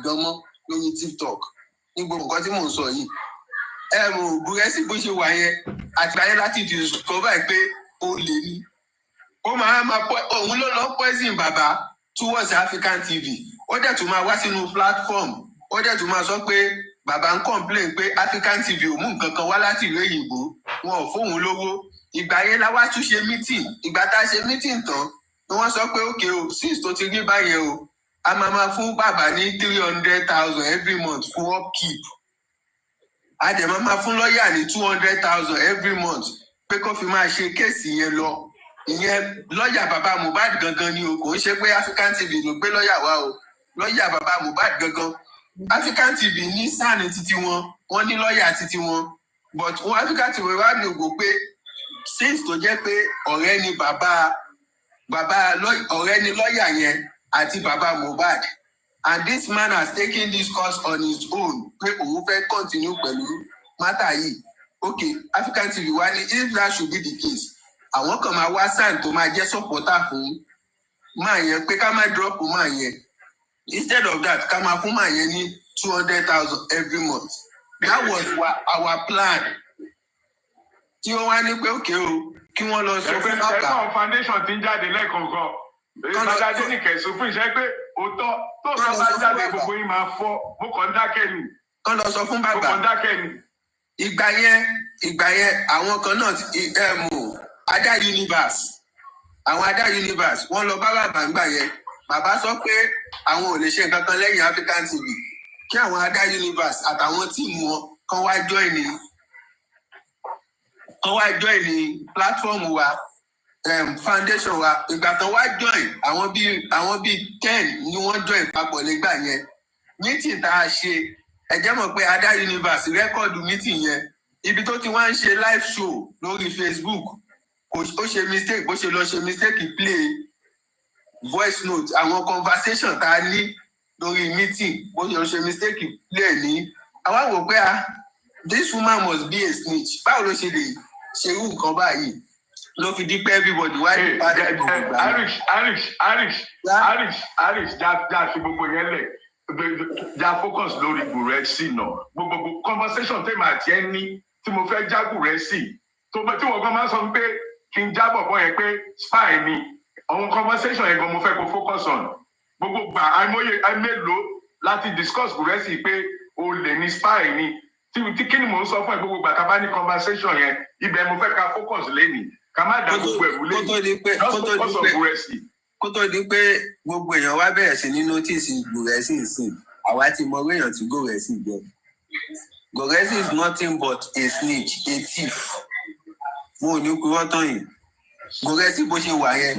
gan mọ́ lórí TikTok ní gbogbo nǹkan tí mò ń sọ yìí. Gurexy bó ṣe wà yẹn àti ayé láti discover pé ó lè ní. Ó òun ló lọ poison bàbá towards African TV. Ó dẹ̀ tún máa wá sínú platform. Ó dẹ̀ tún máa sọ pé bàbá ń complain pé African TV ò mú nǹkan kan wá láti ìlú òyìnbó. Wọn ò fóun lówó. Ìgbà yẹn la wá tún ṣe meeting. Ìgbà tá a ṣe meeting tán ni wọ́n sọ pé okay o since tó ti rí báyẹn o a máa fún bàbá ní 300,000 every month fún upkeep. A dẹ̀ máa fún lọ́ọ̀yà ní 200,000 every month pé kó fi máa ṣe kéèsì yẹn lọ. Ìyẹn lọ́ọ̀yà bàbá Mohbad gangan ni o, kò ń ṣe pé African TV ló gbé lọ́ọ̀yà wá o. Lọ́ọ̀yà bàbá Mohbad gangan. African TV ní sáàni títí wọn, wọ́n ní lọ́ọ̀yà títí wọn. But wọn African TV wá ní ògbó pé since tó jẹ́ pé ọ̀rẹ́ ni ọ̀rẹ́ ni lọ́ọ̀yà yẹn àti bàbá Mohbad. And this man has taken this course on his own pé òun fẹ́ continue pẹ̀lú mátà yìí. Okay, African TV wá ní if that should be the case, àwọn kan máa wá sàn tó máa jẹ́ supporter fún máa yẹn pé ká má drop máa yẹn. Instead of that, ká máa fún máa yẹn ní 200,000 every month. That was our plan. Tí wọ́n wá ní pé okay o, kí wọ́n lọ sọ fún bàbá. Ẹ̀fọn foundation ti ń jáde lẹ́ẹ̀kọ̀ọ̀kan. Ìbàdàdé ní kẹ̀sùn fún iṣẹ́ pé òótọ́ tó sọ bá jáde gbogbo yín máa fọ́. Mo kàn ń dákẹ́ ni. Kán lọ sọ fún bàbá. Mo kàn ń dákẹ́ ni. Ìgbà yẹn àwọn kan náà Ada Universe. Àwọn Ada Universe wọ́n lọ bá bàbá ńgbà yẹn. Bàbá sọ pé àwọn ò lè ṣe nǹkan kan lẹ́yìn African TV. Kí àwọn Ada Universe àtàwọn tíìmù wọn kan wá join ní platform wa, foundation wa. Ìgbà tán wá join àwọn bíi 10 ni wọ́n join papọ̀ nígbà yẹn. Meeting tá a ṣe ẹ jẹ́ mọ̀ pé Ada Universe rẹ́kọ̀dù meeting yẹn ibi tó ti wá ń ṣe live show lórí Facebook ó ṣe mistake bó ṣe lọ ṣe mistake play voice note àwọn conversation tá a ní lórí meeting bó ṣe lọ ṣe mistake play ní àwa wò pé this woman must be a snitch. Báwo ló ṣe lè ṣe irú nǹkan báyìí ló fi di pé everybody wá ní padà gbogbo Irish já fi gbogbo yẹn lẹ̀. Ja focus lórí Gurexy náà gbogbo conversation tèmi àti ẹni tí mo fẹ́ já Gurexy tí wọ́n gan máa ń sọ pé kí n já bọ̀bọ̀ yẹn pé spy ni àwọn conversation yẹn gan mo fẹ́ kó focus on gbogbo gbà àìmélòó láti discuss Gurexy pé o lè ní spy ni tí kí ni mò ń sọ fún ẹ gbogbo gbà tá a bá ní conversation yẹn ibẹ̀ mo fẹ́ ká focus lẹ́nìí ká má dá gbogbo ẹ̀rú lẹ́yìn just focus on Gurexy. Kó tó di pé gbogbo èèyàn wá bẹ̀rẹ̀ sí ní notice Gurexy sìn àwa ti mọ orí èèyàn tí Gurexy jẹ́. Gurexy is nothing but a snitch, a thief. Mo ò ní kúrọ́ tán yìí. Gurexy bó ṣe wà yẹn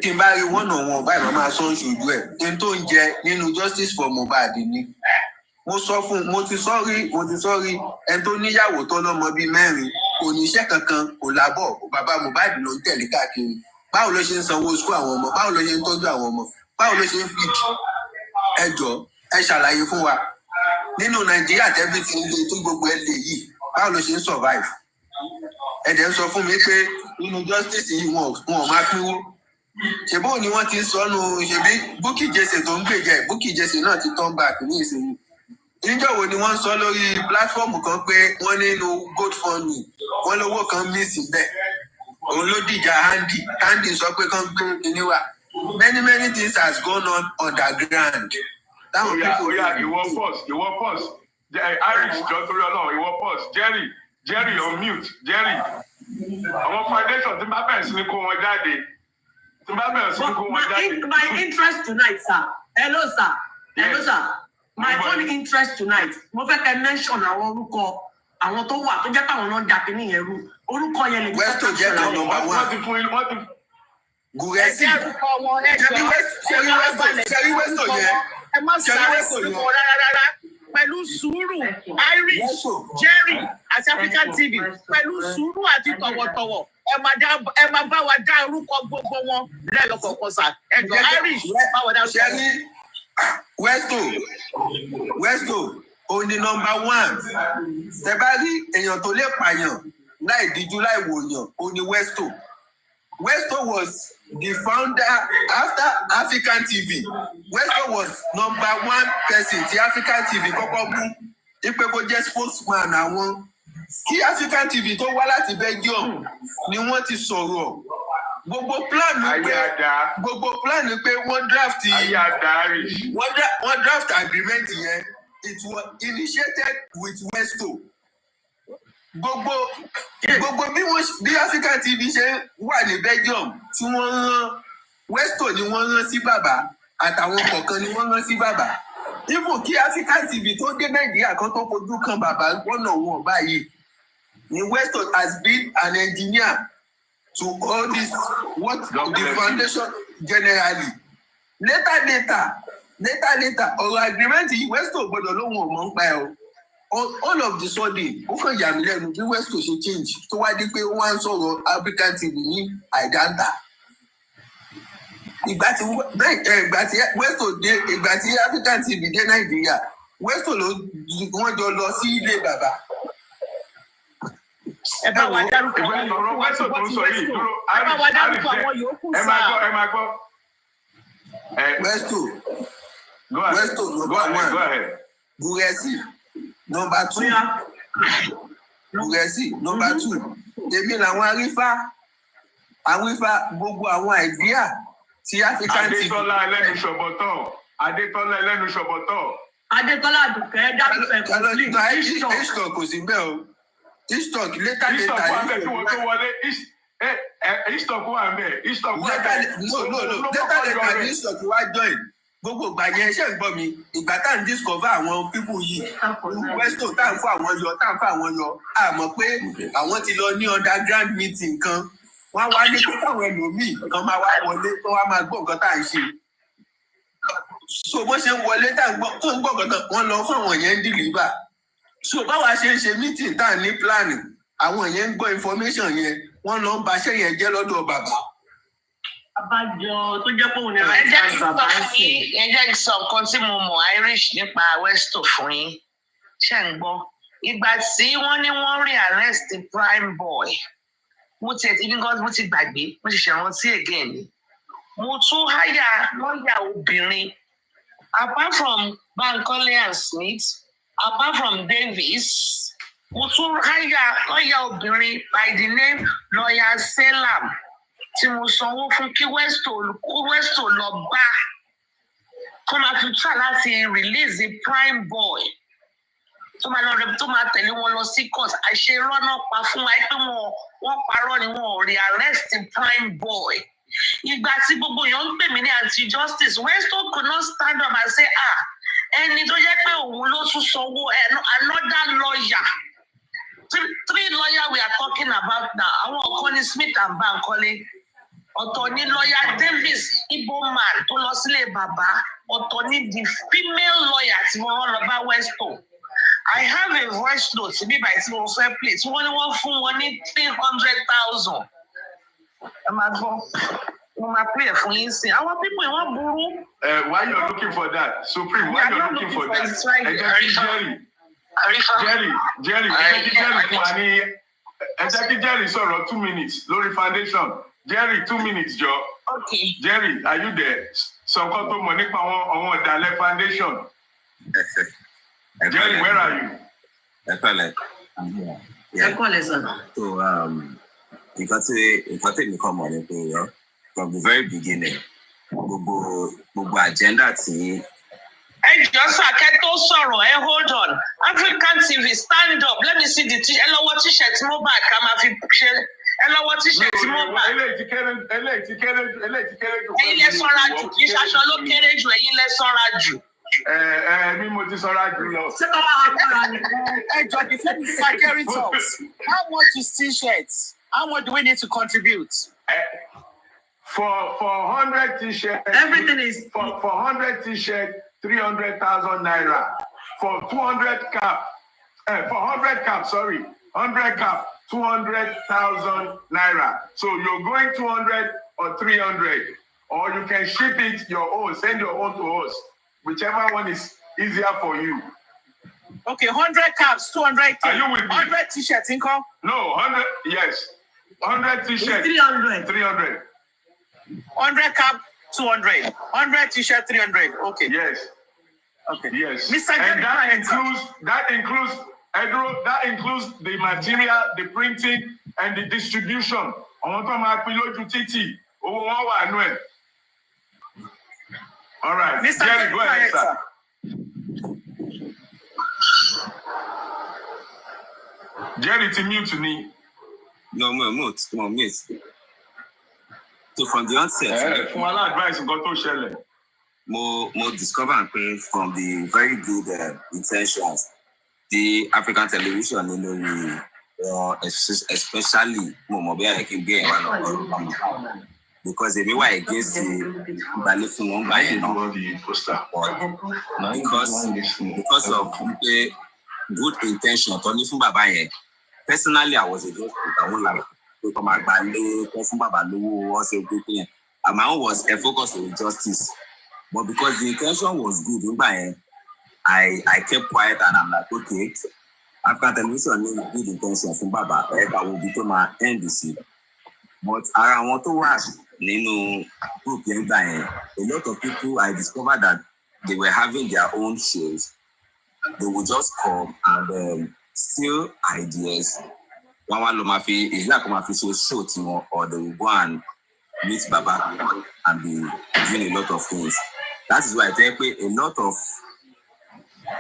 tí n bá rí one-on-one báyìí máa sọ ṣojú ẹ̀ ní tó ń jẹ nínú justice for Mohbad ni. Mo ti sọ́rí ẹni tó níyàwó tó lọ́mọ bíi 4 kò ní iṣẹ́ kankan kò lábọ̀ bàbá Mohbad ló ń tẹ̀lé káàkiri. Báwo ló ṣe ń sanwó school àwọn ọmọ? Báwo ló ṣe ń tọ́jú àwọn ọmọ? Báwo ló ṣe ń feed? Ẹ jọ̀ọ́ ẹ ṣàlàyé fún wa. Nínú Nàìjíríà tẹ́bí ti ń le tó gbogbo ẹ lè yìí. Báwo ló ṣe ń survive? Ẹ dẹ̀ ń sọ fún mi pé nínú justice yìí wọn ò máa pínwó. Ṣèbó ni wọ́n ti ń sọnù ṣèbí Bukky Jesse tó ń gbèjẹ́ Bukky Jesse náà ti turn back ní ìsinyìí. Níjọ́ wo ni wọ́n sọ lórí platform kan pé wọ́n nínú GoFundMe wọ́n lówó kan miss bẹ́ẹ̀. Òun ló dìjà Andy sọ pé kán gbé kíní wá. Many things has gone on underground. Ìwọ pause. Irish jọ torí Ọlọ́run ìwọ pause. Jerry on mute. Jerry. Àwọn foundation tí bá bẹ̀rẹ̀ sí ní kó wọn jáde. My interest tonight, sir. Hello, sir. My only interest tonight. Mo fẹ́ kẹ́ mention àwọn orúkọ àwọn tó wà tó jẹ́ pé àwọn náà jà kí nìyẹn rú. Orúkọ yẹn lè Westo jẹ́ kan number 1. Wọ́n ti fún yín wọ́n ti. Gurexy. Ṣẹ́rí Westo yẹn. Ẹ má sáré sùúrù rárá. Pẹ̀lú sùúrù Irish, Jerry àti African TV pẹ̀lú sùúrù àti tọ̀wọ̀tọ̀wọ̀ ẹ máa bá wa dá orúkọ gbogbo wọn lẹ́yọ̀ kọ̀ọ̀kan sà. Ẹ̀jọ̀ Irish bá wa dá orúkọ. Ṣẹ́rí Westo òun ni number 1. Tẹ bá rí èèyàn tó lè pààyàn láì díjú láì wòyàn òun ni Westo. Westo was the founder after African TV. Westo was #1 person tí African TV kọ́kọ́ mú ipe kó jẹ́ spokesman àwọn. Kí African TV tó wá láti Belgium ni wọ́n ti sọ̀rọ̀. Gbogbo plan ni pé wọ́n draft agreement yẹn. It was initiated with Westo. Gbogbo bí African TV ṣe wà ní Belgium tí wọ́n rán Westo ni wọ́n rán sí bàbá àtàwọn kọ̀ọ̀kan ni wọ́n rán sí bàbá. Even kí African TV tó dé Nàìjíríà kan tó fojú kan bàbá wọ́nà wọn báyìí ni Westo has been an engineer to all this the foundation generally. Later ọ̀rọ̀ agreement yìí Westo gbọ́dọ̀ lóhun ọ̀mọ́ ń pa ẹ̀ o. All of the sudden ó kàn yà mí lẹ́nu bí Westo ṣe change tó wá di pé wọ́n á sọ̀rọ̀ African TV ní àìdáńtà. Ìgbà tí Westo dé ìgbà tí African TV dé Nàìjíríà Westo wọ́n jọ lọ sí ilé bàbá. Ẹ bá wa dárúkọ àwọn ọ̀rọ̀ Westo tó ń sọ yìí dúró. Ẹ bá wa dárúkọ àwọn yòókù sáà. Ẹ máa gbọ́. Westo #1. Gurexy #2. Gurexy #2. Èmi làwọn arífá gbogbo àwọn àìdíà tí African TV. Adétọ́lá ẹlẹ́nu ṣọ̀bọ̀tọ̀. Adétọ́lá Àdùkẹ́ dárúkọ ẹ̀kọ́ Ishtok kò sí bẹ́ẹ̀ o. Ishtok later. Ishtok wà bẹ́ẹ̀ tí wọ́n tó wọlé. Ishtok wà bẹ́ẹ̀. Later ni Ishtok wá join. Gbogbo ìgbà yẹn ṣe ń gbọ́ mi ìgbà tá à ń discover àwọn pípù yìí Westo tá à ń fún àwọn yọ àmọ́ pé àwọn ti lọ ní underground meeting kan wọ́n wá ní pé káwọn ẹlòmíì kan máa wá wọlé tó wá máa gbọ́ nǹkan tá à ń ṣe. So bó ṣe ń wọlé tá à ń gbọ́ tó ń gbọ́ nǹkan tán wọ́n lọ fún àwọn yẹn ń deliver. So báwa ṣe ń ṣe meeting tá à ní plan àwọn yẹn ń gbọ́ information yẹn wọ́n lọ ń baṣẹ́ yẹn jẹ́ lọ́dọ̀ bàbá. Abájọ tó jẹ́ pé òun ni bàbá ń sìn. Ẹ jẹ́ sọ nǹkan tí mo mọ̀ Irish nípa Westo fún yín. Ṣé ń gbọ́? Ìgbà tí wọ́n ní wọ́n rí arrest prime boy. Mo ti gbàgbé, mo ti ṣèrántí again ni. Mo tún háyà lọ́ọ̀yà obìnrin. Apart from Bankole and Smith, apart from Davis, mo tún háyà lọ́ọ̀yà obìnrin by the name lawyer Selam. Tí mo sanwó fún kí Westo lọ bá kó máa fi try láti release the prime boy tó máa tẹ̀lé wọn lọ sí court àṣẹ rọ́nà pa fún wa pé wọ́n parọ́ ni wọn ò rí arrest the prime boy. Ìgbà tí gbogbo èèyàn ń pè mí ní anti-justice Westo could not stand up and say ẹni tó jẹ́ pé òun ló tún sanwó another lawyer. 3 lawyers we are talking about now. Àwọn kan ní Smith and Bankole. Ọ̀tọ̀ ní lawyer Davis Igbo man tó lọ sílé bàbá. Ọ̀tọ̀ ní the female lawyer tí wọ́n lọ bá Westo. I have a voice note bí báyìí tí mo fẹ́ play tí wọ́n ní wọ́n fún wọn ní 300,000. Ẹ máa gbọ́. Mo máa play ẹ̀ fún yín sí. Àwọn people wọ́n burú. Why you looking for that? Supreme, why you looking for that? Ẹ jẹ́ kí Jerry fún wa ní ẹ jẹ́ kí Jerry sọ̀rọ̀ 2 minutes lórí foundation. Jerry 2 minutes jọ. Okay. Jerry, are you there? Sọ nǹkan tó mọ̀ nípa àwọn ọ̀dàlẹ̀ foundation. Jerry, where are you? Ẹ pẹ̀lẹ́. Ẹ kọ́lẹ̀ sọ̀rọ̀. So nǹkan tí mi kàn mọ̀ ni pé from the very beginning gbogbo agenda tí. Ẹ jọ sàkẹ́ tó sọ̀rọ̀ hold on African TV stand up let me see the ẹ lọ́wọ́ t-shirt Mohbad ká máa fi ṣe ẹ lọ́wọ́ t-shirt Mohbad. Eléyìí ti kéré jù. Ẹ̀yin lẹ sanra jù kì í ṣaṣọ ló kéré jù ẹ̀yin lẹ sanra jù. Bí mo ti sanra jù lọ. Ṣé ká wá agbára ni? Ẹ jọ the food security talks. How much is t-shirts? How much do we need to contribute? For 100 t-shirts. Everything is for 100 t-shirts. 300,000 naira for 200 cap. For 100 cap, 100 cap, 200,000 naira. So you're going 200 or 300, or you can ship it your own, send your own to us, whichever one is easier for you. Okay, 100 caps, 200. Are you with me? 100 t-shirts, income? No, 100. Yes. 100 t-shirts. 300. 300. 100 cap, 200. 100 t-shirt, 300. Okay. Yes. Okay. Yes. Mr. And that includes the material, the printing, and the distribution. All right. Mr. Jerry, go ahead, sir. Jerry, to mute me. No, mute. So from the onset, from our advice, more discover and pay from the very good intentions. The African television, especially because they were against the because of the good intention. Personally, I was against it. I won't like and my own was a focus on justice. But because the intention was good, I kept quiet and I'm like, okay, African television needs good intention from Baba. I will become my NBC. But I want to watch, group a lot of people, I discovered that they were having their own shows. They would just come and steal ideas. One Lomafi is like Lomafi show or they will go and meet Baba and be doing a lot of things. That is why I think a lot of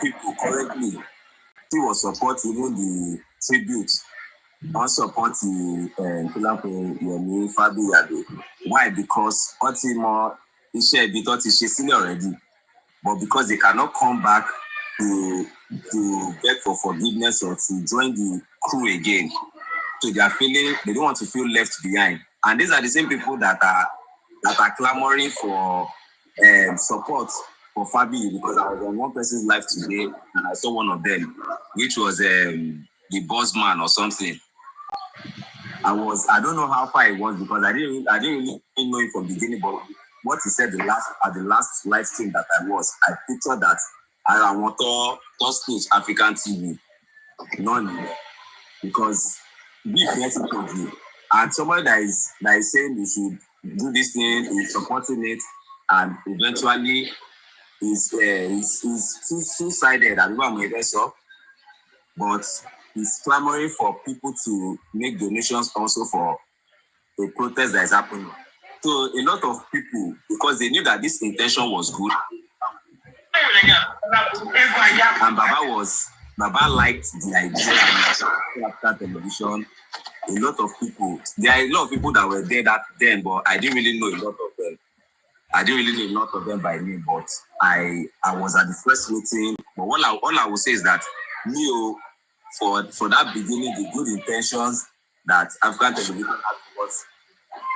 people currently still support even the tribute, not support the Fabi Yade. Why? Because Otimo is senior already, but because they cannot come back to beg for forgiveness or to join the crew again. So they are feeling they don't want to feel left behind. And these are the same people that are clamoring for support for Fabi, because I was on one person's live today and I saw one of them, which was the boss man or something. I don't know how far it was because I didn't really know it from the beginning, but what he said at the last live stream that I pictured that I want to speech African TV. None, because be flexible. And somebody that is saying we should do this thing, is supporting it, and eventually is two-sided. I don't know up, but he's clamoring for people to make donations also for the protest that is happening. So a lot of people, because they knew that this intention was good, and Baba liked the idea after television. A lot of people, there are a lot of people that were there then, but I didn't really know a lot of them. I didn't really know a lot of them by name, but I was at the first meeting. But all I will say is that for that beginning, the good intentions that African television had towards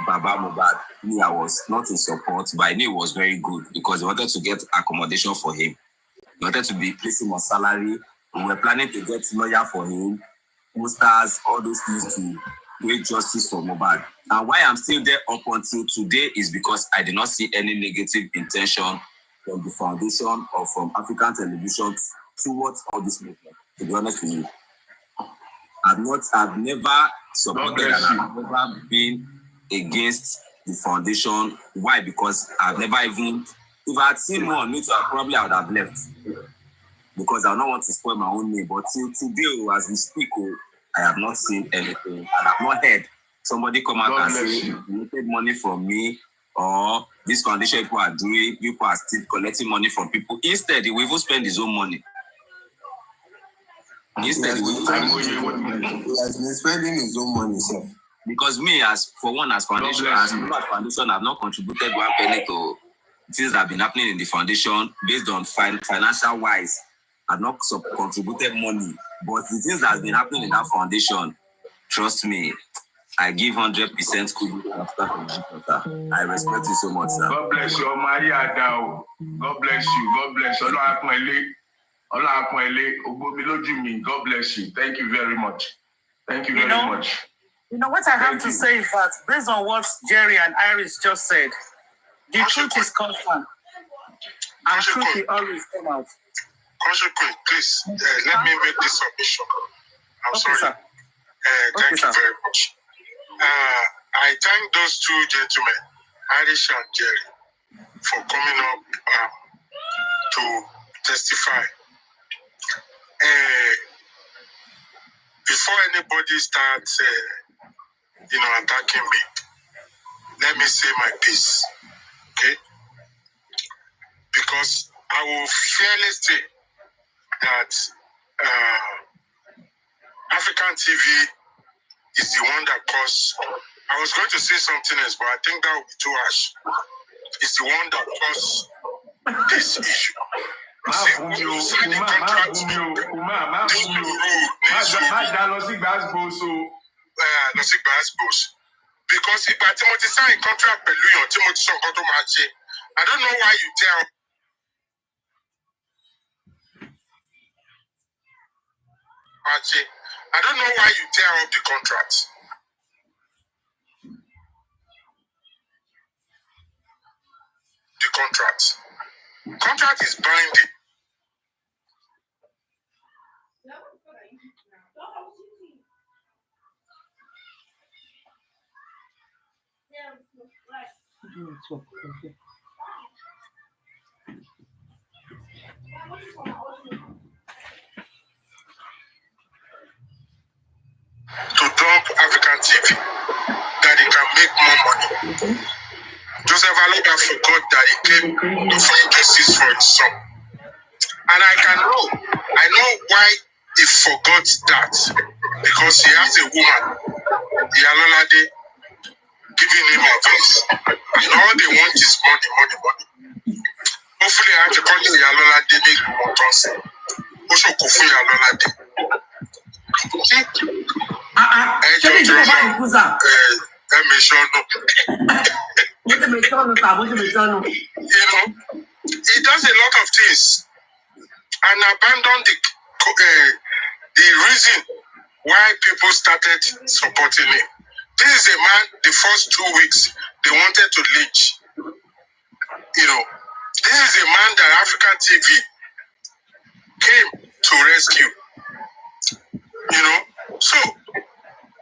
Baba Mohbad, I was not in support, but I knew it was very good because they wanted to get accommodation for him. They wanted to be placing on salary. We were planning to get lawyer for him, posters, all those things to create justice for Mohbad. And why I'm still there up until today is because I did not see any negative intention from the foundation or from African television towards all this movement. To be honest with you, I've never supported and I've never been against the foundation. Why? Because I've never even, if I had seen more on it, I would have left. Because I don't want to spoil my own name. But till today, as we speak, I have not seen anything. And I've not heard somebody come out and say, you needed money from me, or this foundation people are doing, people are still collecting money from people. Instead, he will even spend his own money. Instead, he has been spending his own money, sir. Because me, as foundation, I've not contributed 1 penny to things that have been happening in the foundation based on financial wise. I've not contributed money, but the things that have been happening in that foundation, trust me, I give 100% credit. I respect you so much, sir. God bless you, Maria Dao. God bless you. God bless you. God bless you. Thank you very much. Thank you very much. You know what I have to say is that based on what Jerry and Iris just said, the truth is constant. And truth will always come out. Please, let me make this submission. I'm sorry. Sir. Thank you very much. I thank those two gentlemen, Irish and Jerry, for coming up to testify. Before anybody starts, attacking me, let me say my piece, okay? Because I will fairly say that African TV is the one that caused. I was going to say something else, but I think that would be too harsh. It's the one that caused this issue. Because if I sign contract with you, I don't know why you tell. I don't know why you tear up the contract. The contract is binding. To dump African TV, that he can make more money. Joseph Aloba forgot that he came to find justice for his son. And I know why he forgot that. Because he has a woman, Yalolade, giving him advice. And all they want is money. Hopefully I have to call Yalolade make more concept. Also Kofu Yalolade. He does a lot of things and abandoned the reason why people started supporting him. This is a man, the first 2 weeks, they wanted to lynch. This is a man that African TV came to rescue. So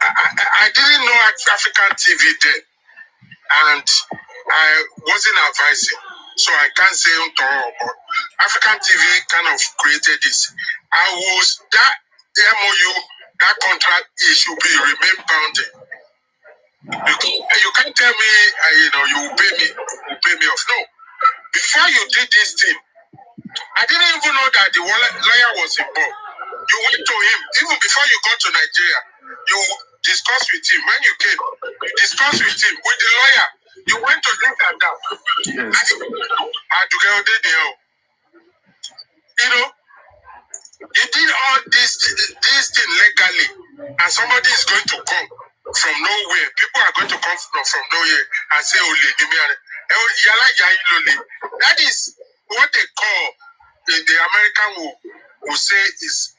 I didn't know African TV then, and I wasn't advising, so I can't say but African TV kind of created this. That MOU, that contract, it should remain bounded. You can't tell me, you will pay me off. No. Before you did this thing, I didn't even know that the lawyer was involved. You went to him, even before you got to Nigeria, you discussed with him. When you came, you discussed with him, with the lawyer. You went to drink and down. Yes. You did all this thing legally, and somebody is going to come from nowhere. People are going to come from nowhere and say, that is what they call, the American will say is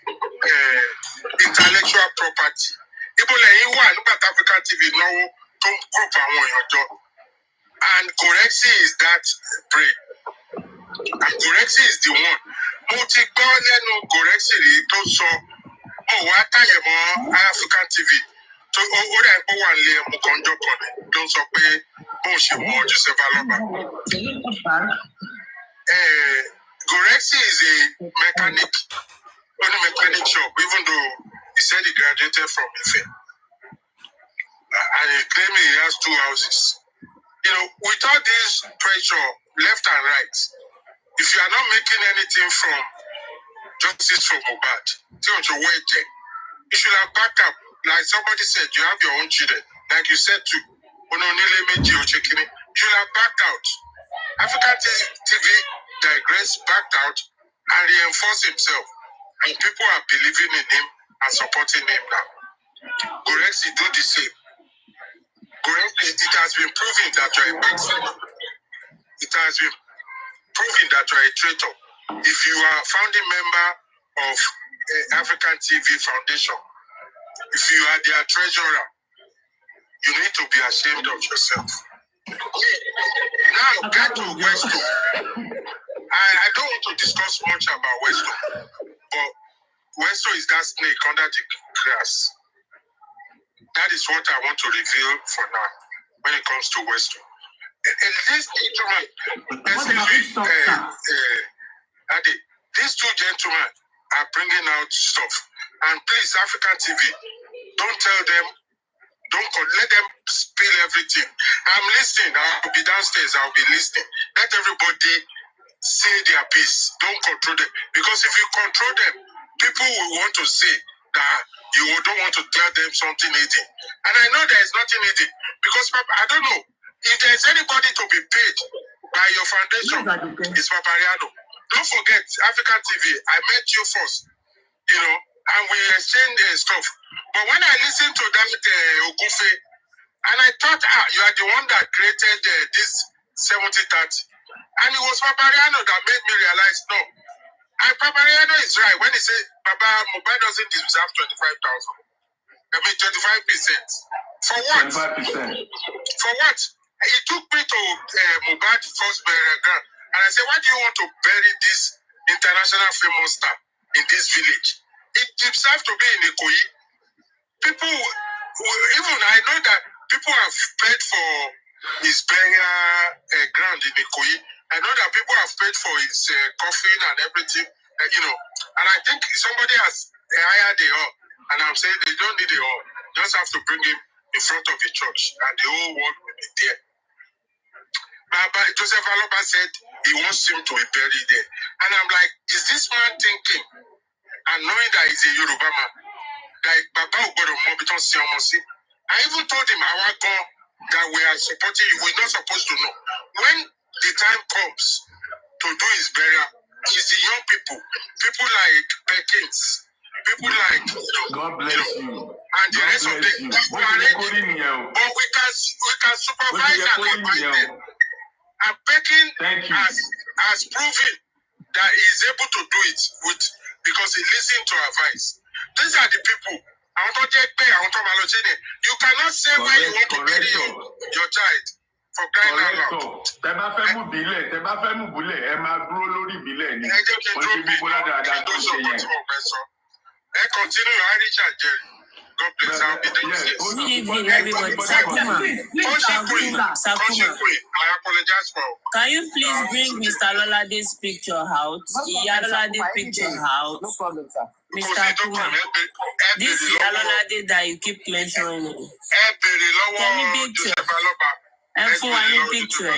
intellectual property. African TV and Gurexy is that breed. And Gurexy is the one. Gurexy African TV. So Gurexy is a mechanic shop, even though he said he graduated from Ife. And he claimed he has 2 houses. Without this pressure, left and right, if you are not making anything from justice for Mohbad, you should have backed up. Like somebody said, you have your own children. Like you said too, you should have backed out. African TV digressed, backed out, and reinforced himself. And people are believing in him and supporting him now. Gurexy do the same. Gurexy, it has been proven that you're a backslider. It has been proven that you're a traitor. If you are a founding member of African TV Foundation, if you are their treasurer, you need to be ashamed of yourself. Now, get to Westo. I don't want to discuss much about Westo, but Westo is that snake under the grass. That is what I want to reveal for now when it comes to Westo. These two gentlemen are bringing out stuff. And please, African TV, don't tell them, let them spill everything. I'm listening. I'll be downstairs. I'll be listening. Let everybody say their piece. Don't control them. Because if you control them, people will want to say that you don't want to tell them something easy. And I know there is nothing easy. Because I don't know. If there is anybody to be paid by your foundation, it's Papariano. Don't forget, African TV, I met you first, and we exchanged stuff. But when I listened to David Ogufe, and I thought, you are the one that created this 70-30. And it was Papariano that made me realize, no. And Papariano is right when he said, Baba Mohbad doesn't deserve 25,000. I mean, 25%. For what? 25%. For what? He took me to Mohbad first burial ground. And I said, why do you want to bury this international famous star in this village? It deserves to be in Ikoyi. People, even I know that people have paid for his burial ground in Ikoyi. I know that people have paid for his coffin and everything, And I think somebody has hired the hall. And I'm saying they don't need the hall. Just have to bring him in front of the church. And the whole world will be there. But Joseph Aloba said he wants him to be buried there. And I'm like, is this man thinking, and knowing that he's a Yoruba man, that Baba Obodo Mobiton Siamosi, I even told him, that we are supporting you. We're not supposed to know. When the time comes to do his burial, it's the young people like Perkins, people like, God bless you. And the rest of them, people are ready. But we can supervise and advise them. And Pekin has proven that he is able to do it because he listened to advice. These are the people. You cannot say where you want to bury your child for crying out loud. Tẹ́ bá fẹ́ mú bílẹ̀, ẹ máa dúró lórí bílẹ̀ ni. Ẹ jẹ́ kí n dúró bí ẹ continue Irish and Jerry. God bless. I'll be downstairs. Good evening, everybody. Sakuma. I apologize for. Can you please bring Mr. Lolade's picture out? Iyalolade's picture out. No problem, sir. Mr. Kuma. This is Iyalolade that you keep mentioning. Tell me picture. And for any picture.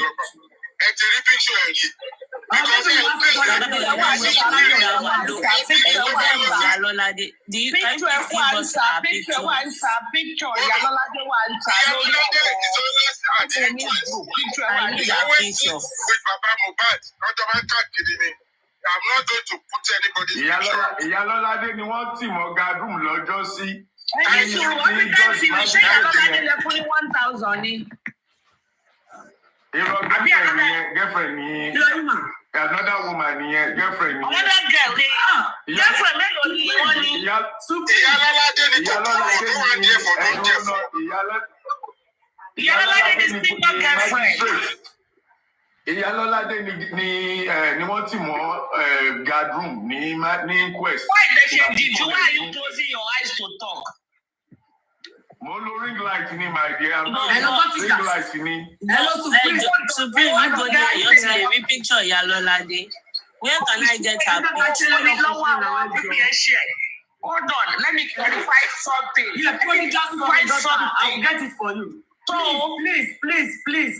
I'm not going to put anybody's picture. Iyalolade ni wọ́n tì mọ́ gadroom lọ́jọ́ sí. Girlfriend ni another woman ni girlfriend ni. Another girl ni girlfriend mélòó ni wọ́n ní. Iyalolade ni tó wà there for no care for. Iyalolade is still girlfriend. Iyalolade ni wọ́n tì mọ́ gadroom ní Quest. Why did you? Why are you closing your eyes to talk? Mo lo ring light ni my dear. Ring light ni. Hello, Supreme. You go there. You tell me picture Iyalolade. Where can I get her picture? Hold on, let me clarify something. Yeah, please just find something. I'll get it for you. So, please,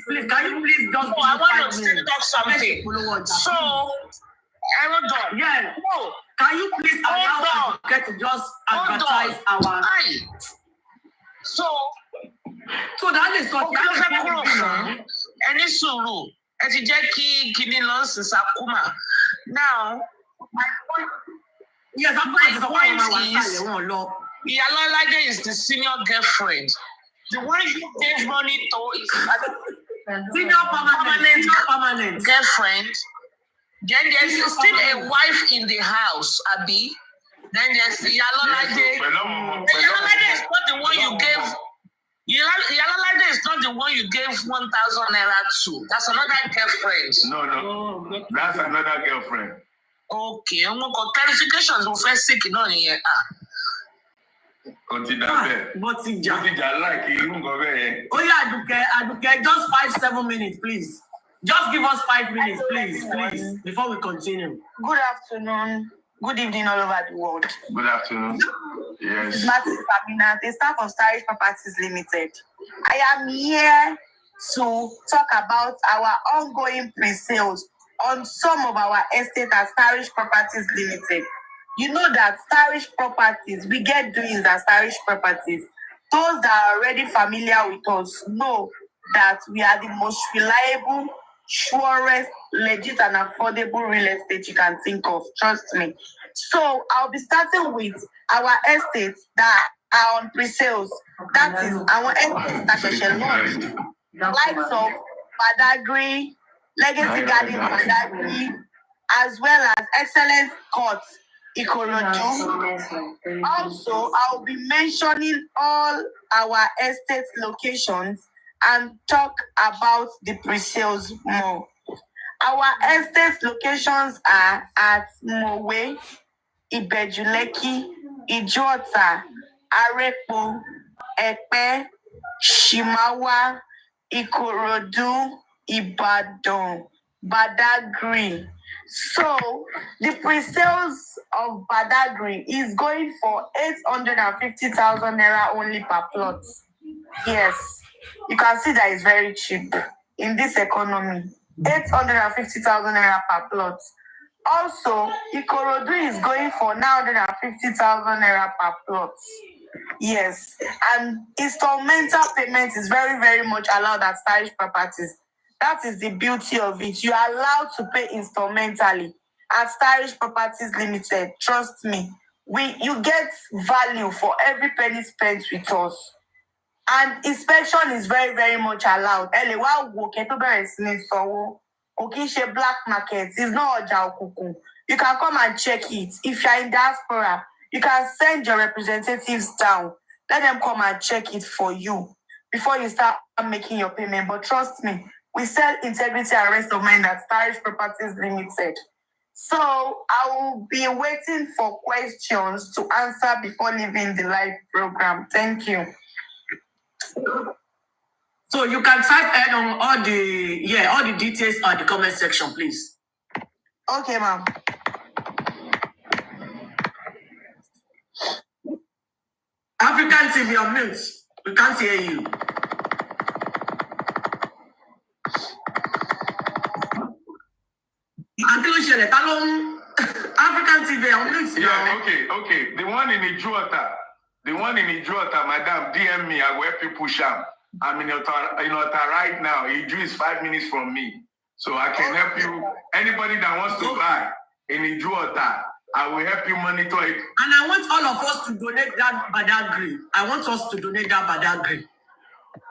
can you please just? I want to still talk something. So, hold on. Yeah. No. Can you please allow us to get to just advertise our? So that is what you have to do. Any suru, ẹ ti jẹ́ kí kini lọ sí Sakuma. Now, my point. Yes, my point is, Iyalolade is the senior girlfriend. The one you gave money to is senior permanent girlfriend. Then there's still a wife in the house, Abi. Then there's Iyalolade. Iyalolade is not the one you gave. Iyalolade is not the one you gave 1,000 naira to. That's another girlfriend. No. That's another girlfriend. Okay, I'm going to clarifications. We first seek it on here. Oh yeah, Aduke, just 5-7 minutes, please. Just give us 5 minutes, please, before we continue. Good afternoon. Good evening all over the world. Good afternoon. Yes. It's Martin Famina, the staff of Stylish Properties Limited. I am here to talk about our ongoing pre-sales on some of our estate at Stylish Properties Limited. You know that Stylish Properties, we get doings at Stylish Properties. Those that are already familiar with us know that we are the most reliable, surest, legit and affordable real estate you can think of. Trust me. So I'll be starting with our estates that are on pre-sales. That is our estates that launch. Likes of Badagry, Legacy Garden Badagry, as well as Excellent Court Ikorodu. Also, I'll be mentioning all our estate locations and talk about the pre-sales more. Our estate locations are at Mowe, Ibejuleki, Ijuota, Arepo, Epe, Shimawa, Ikorodu, Ibadan, Badagry. So the pre-sales of Badagry is going for 850,000 naira only per plot. Yes, you can see that it's very cheap in this economy. 850,000 naira per plot. Also, Ikorodu is going for 950,000 naira per plot. Yes, and installmental payment is very, very much allowed at Stylish Properties. That is the beauty of it. You are allowed to pay installmentally at Stylish Properties Limited. Trust me, you get value for every penny spent with us. And inspection is very, very much allowed. Black market is not Oja Okuku. You can come and check it. If you're in diaspora, you can send your representatives down. Let them come and check it for you before you start making your payment. But trust me, we sell integrity and rest of mind at Stylish Properties Limited. So I will be waiting for questions to answer before leaving the live program. Thank you. So you can type on all the details on the comment section, please. Okay, ma'am. African TV on mute. We can't hear you. African TV on mute. Yeah, okay. The one in Ijuota, madam, DM me. I will help you push am. I'm in Ota right now. Iju is 5 minutes from me. So I can help you. Anybody that wants to buy in Ijuota, I will help you monitor it. And I want all of us to donate that Badagry.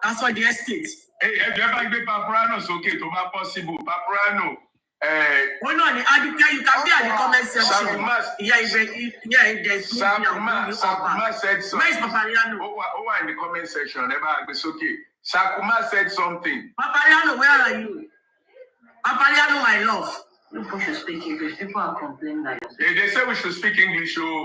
That's for the estate. Hey, if you ever get Paparano, it's okay. To be possible. Paparano. Oh no, you can be at the comment section. Sakuma said something. Where is Papariano? Oh, in the comment section. It's okay. Sakuma said something. Papariano, where are you? Papariano, my love. People should speak English. People are complaining that. They say we should speak English. Okay,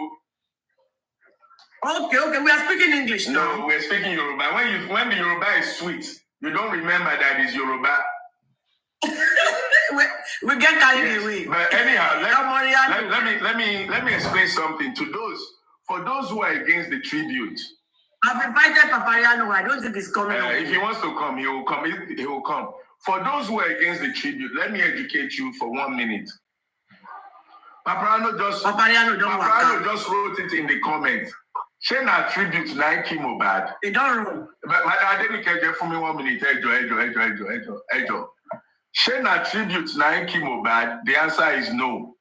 we are speaking English now. No, we're speaking Yoruba. When the Yoruba is sweet, you don't remember that it's Yoruba. we get carried away. But anyhow, let me explain something to for those who are against the tribute. I've invited Papariano. I don't think he's coming. If he wants to come, he will come. He will come. For those who are against the tribute, let me educate you for 1 minute. Papariano just wrote it in the comments. Shena tribute Nike Mobad. They don't know. But I didn't get for me 1 minute. Ejo. Shena tribute Nike Mobad. The answer is no.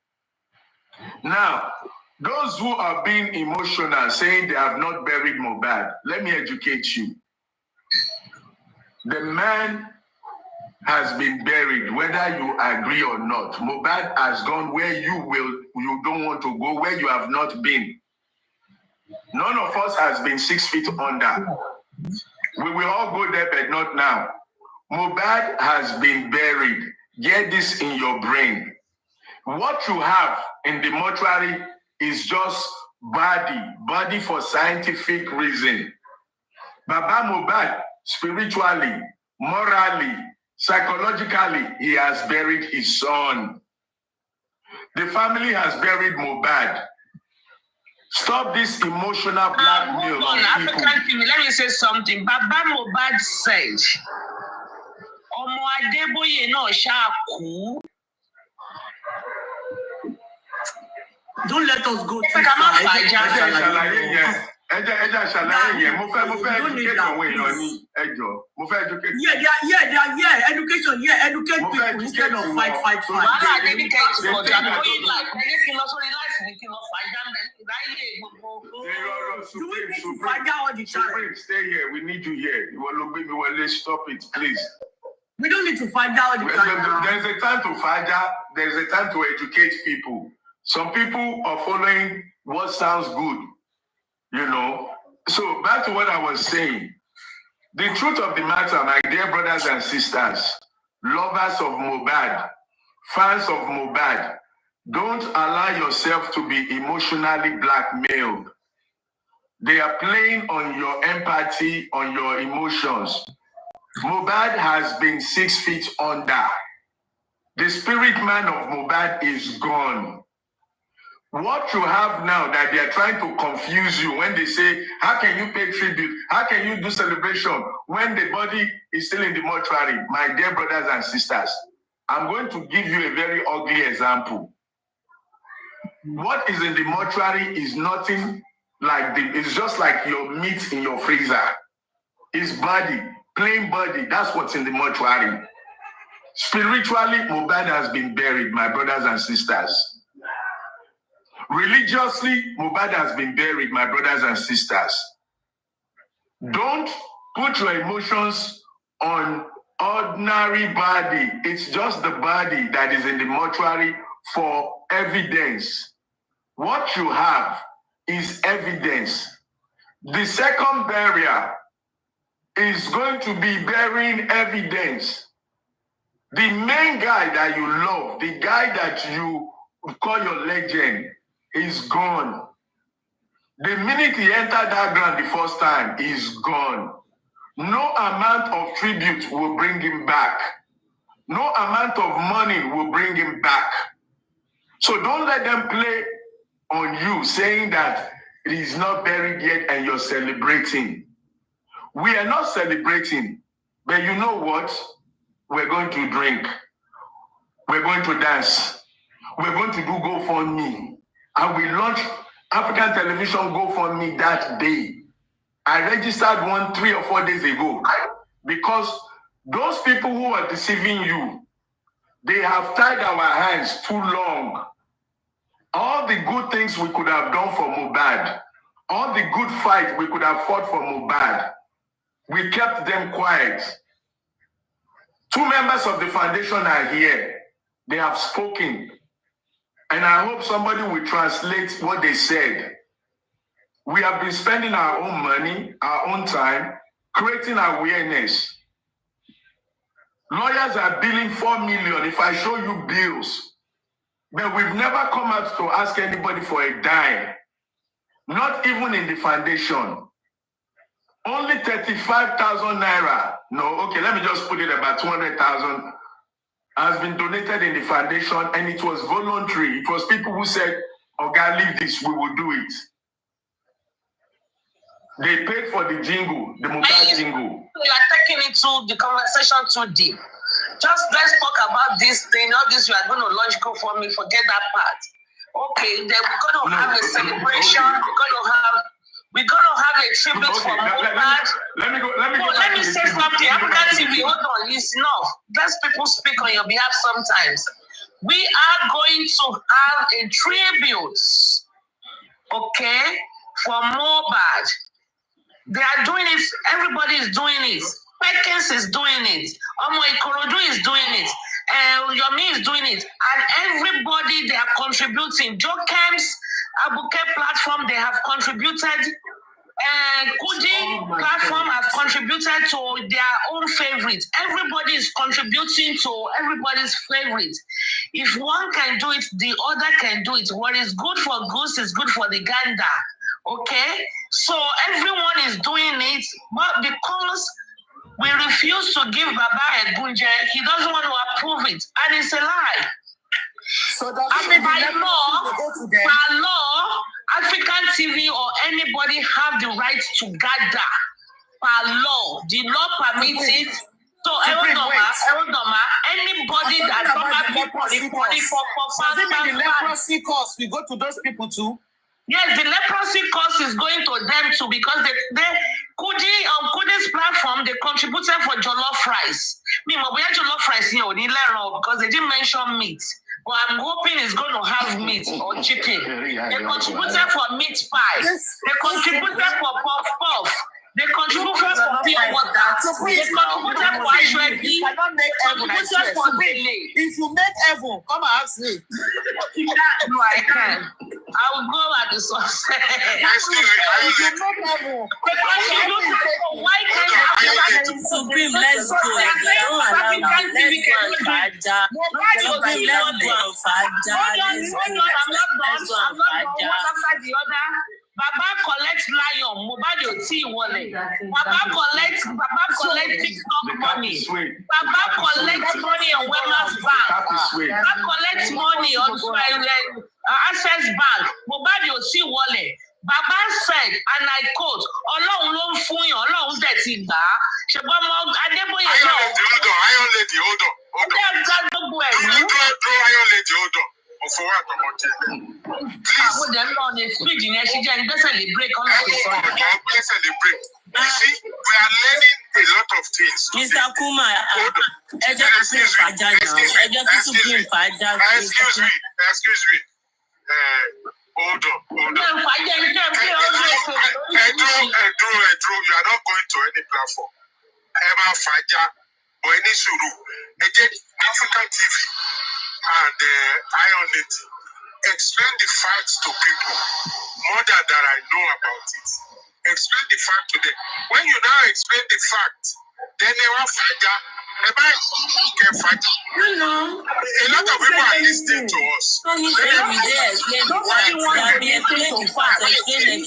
Now, those who are being emotional, saying they have not buried Mobad, let me educate you. The man has been buried, whether you agree or not. Mobad has gone where you don't want to go, where you have not been. None of us has been 6 feet under. We will all go there, but not now. Mobad has been buried. Get this in your brain. What you have in the mortuary is just body for scientific reason. Baba Mohbad, spiritually, morally, psychologically, he has buried his son. The family has buried Mohbad. Stop this emotional blackmail hold on, on people. African TV, let me say something. Baba Mohbad said, Ọmọ Adébóyè náà ṣáà kú. Don't let us go too far. Ẹja ṣàlàyé yẹn. Mo fẹ́ educate àwọn èèyàn ní ẹjọ́. Mo fẹ́ educate. Education. Educate people instead of fight. Wàhálà dedicate to ọjà tó yí láì. Ẹjẹ́ kí n lọ sórí láìsí ní kí n lọ fàájà ráyè gbogbo. Supreme, stay here. We need you here. You want to be me? Well, let's stop it, please. We don't need to fight out all the time. There's a time to fight out. There's a time to educate people. Some people are following what sounds good, you know. So back to what I was saying. The truth of the matter, my dear brothers and sisters, lovers of Mohbad, fans of Mohbad, don't allow yourself to be emotionally blackmailed. They are playing on your empathy, on your emotions. Mohbad has been 6 feet under. The spirit man of Mohbad is gone. What you have now that they are trying to confuse you when they say, how can you pay tribute? How can you do celebration when the body is still in the mortuary? My dear brothers and sisters, I'm going to give you a very ugly example. What is in the mortuary is nothing like it's just like your meat in your freezer. It's body, plain body. That's what's in the mortuary. Spiritually, Mohbad has been buried, my brothers and sisters. Religiously, Mohbad has been buried, my brothers and sisters. Don't put your emotions on ordinary body. It's just the body that is in the mortuary for evidence. What you have is evidence. The second burial is going to be burying evidence. The main guy that you love, the guy that you call your legend, is gone. The minute he entered that ground the first time, he's gone. No amount of tribute will bring him back. No amount of money will bring him back. So don't let them play on you saying that it is not buried yet and you're celebrating. We are not celebrating, but you know what? We're going to drink. We're going to dance. We're going to do GoFundMe. And we launched African Television GoFundMe that day. I registered one 3 or 4 days ago because those people who are deceiving you, they have tied our hands too long. All the good things we could have done for Mohbad, all the good fight we could have fought for Mohbad, we kept them quiet. 2 members of the foundation are here. They have spoken. And I hope somebody will translate what they said. We have been spending our own money, our own time, creating awareness. Lawyers are billing 4 million if I show you bills. But we've never come out to ask anybody for a dime. Not even in the foundation. Only 35,000 naira. No, okay, let me just put it about 200,000 has been donated in the foundation, and it was voluntary. It was people who said, "Oh God, leave this, we will do it." They paid for the jingle, the mobile jingle. You are taking it to the conversation too deep. Just let's talk about this thing. All this we are going to launch GoFundMe. Forget that part. Okay, then we're going to have a celebration. Okay. We're gonna have a tribute for Mohbad. Let me say something. African TV, hold on, it's enough. Let people speak on your behalf sometimes. We are going to have a tribute, okay, for Mohbad. They are doing it, everybody is doing it. Perkins is doing it. Omo Ikorodu is doing it. Yomi is doing it. And everybody, they are contributing. Jokems, Abuke platform, they have contributed Kudi platform has contributed to their own favorites. Everybody is contributing to everybody's favorite. If one can do it, the other can do it. What is good for goose is good for the gander. Okay? So everyone is doing it, but because we refuse to give Baba Egunje, he doesn't want to approve it. And it's a lie. So by law, African TV or anybody have the right to gather. By law, the law permits it. So anybody that the leprosy course, we go to those people too. Yes, the leprosy course is going to them too because they Kudi's platform, they contributed for jollof rice. We have jollof rice here because they didn't mention meat. But I'm hoping it's going to have meat or chicken. They contributed for meat pie. They contributed for puff. They contributed for pure water. They contributed for ashwebi. They contributed for delay. If you make heaven, come and ask me. No, I can't. I will go at the sunset. Why can't African Supreme, let's go. Baba collects lion, Mohbad ò tí wọlé. Baba collects TikTok money. Baba collects money on Wema's bank. Baba collects money on Access Bank. Mohbad ò tí wọlé. Baba said, and I quote, Ọlọ́run ló ń fún yàn, Ọlọ́run dẹ̀ ti gbà á. Ṣùgbọ́n mo Adébóyè náà. Iron lady, hold on. Iron lady, hold on. For what I'm please. Put them on the speed in she just celebrate. Let's celebrate. You see, we are learning a lot of things. Mr. Kuma, excuse me. Hold on. You are not going to any platform. Emma Faja or any Suru. Again, African TV. And Iron Lady, explain the facts to people more than that I know about it. Explain the fact to them. When you now explain the fact, then they will fight. A lot of people are listening to us. Nobody wants to listen to facts. Explain.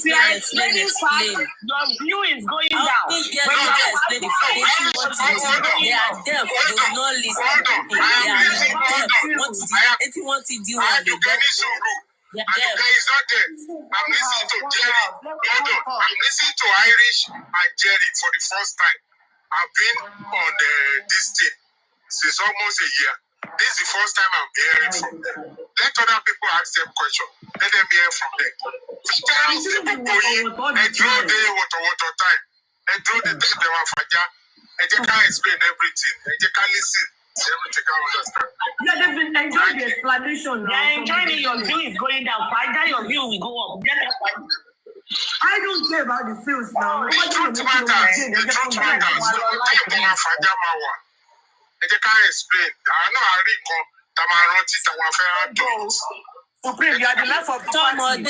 Your view is going down. They are deaf. They will not listen. If you want to do what they do. Is not there. I'm listening to Jerry. I'm listening to Irish and Jerry for the first time. I've been on this thing since almost a year. This is the first time I'm hearing from them. Let other people ask them questions. Let them hear from them. And throw the water time. And throw the time they were faja. And they can't explain everything. And they can't listen. Everything can understand. Yeah, they've been enjoying the explanation. They're enjoying your view is going down. Faja, your view will go up. I don't care about the fields now. The truth matters. They can't explain. I know I read Tamaroti Tawafera. Supreme, you are the life of the party.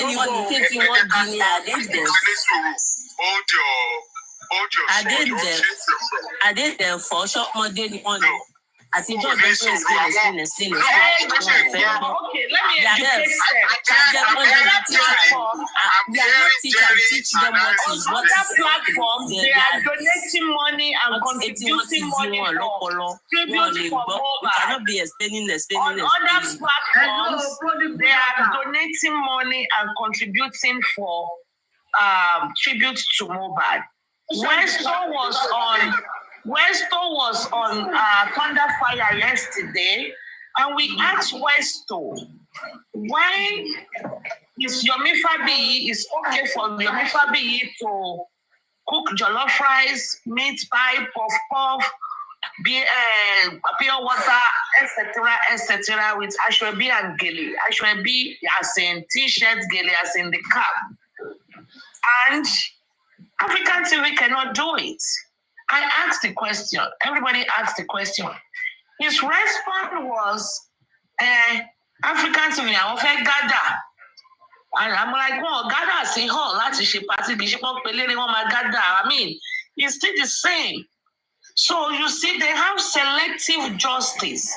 I did them for short more than one. I think just explain. Okay, let me educate other platforms, they are donating money and contributing money for tribute for Mohbad. Cannot be explaining. On other platforms, they are donating money and contributing for tribute to Mohbad. Westo was on Thunder Fire yesterday, and we asked Westo, why is Yomi Fabiyi, is okay for Yomi Fabiyi to cook jollof rice, meat pie, puff, pure water, etc., with ashwebi and gele. Ashwebi as in t-shirt, gele as in the cap. And African TV cannot do it. I asked the question. Everybody asked the question. His response was, African TV, I will gather. And I'm like, well, gather see hall, láti ṣe party, bí ṣe pọ́n pelére wọn máa gather. I mean, it's still the same. So you see, they have selective justice.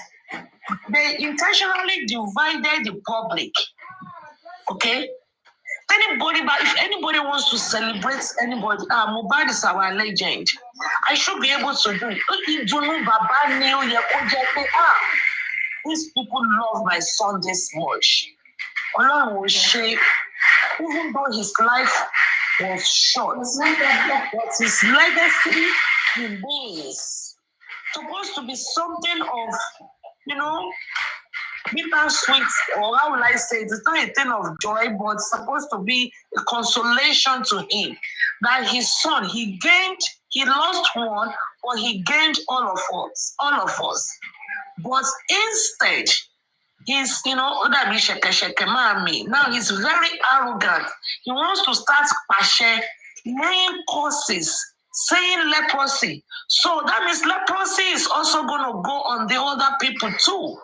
They intentionally divided the public. Okay? But if anybody wants to celebrate anybody, Mohbad is our legend. I should be able to do it. These people love my son this much. Even though his life was short, but his legacy remains. Supposed to be something of, bittersweet, or how will I say it? It's not a thing of joy, but it's supposed to be a consolation to him. That his son, he lost one, but he gained all of us. But instead, he's, now he's very arrogant. He wants to start laying curses, saying leprosy. So that means leprosy is also going to go on the other people too.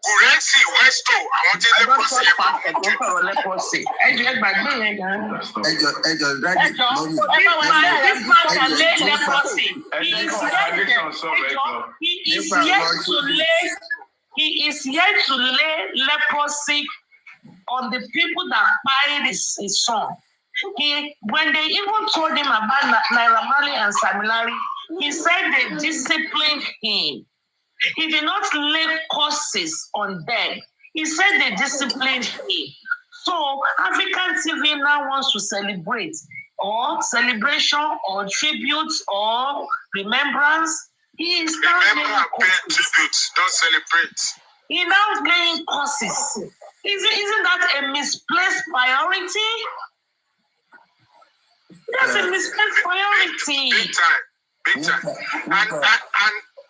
Gurexy, Westo, àwọn tí leprosy. He is yet to lay leprosy on the people that fired his son. When they even told him about Naira Marley and Samilari, he said they disciplined him. He did not lay curses on them. He said they disciplined him. So African TV now wants to celebrate, or celebration, or tribute, or remembrance. He is now laying tribute, don't celebrate. He now laying curses. Isn't that a misplaced priority? That's a misplaced priority. Big time.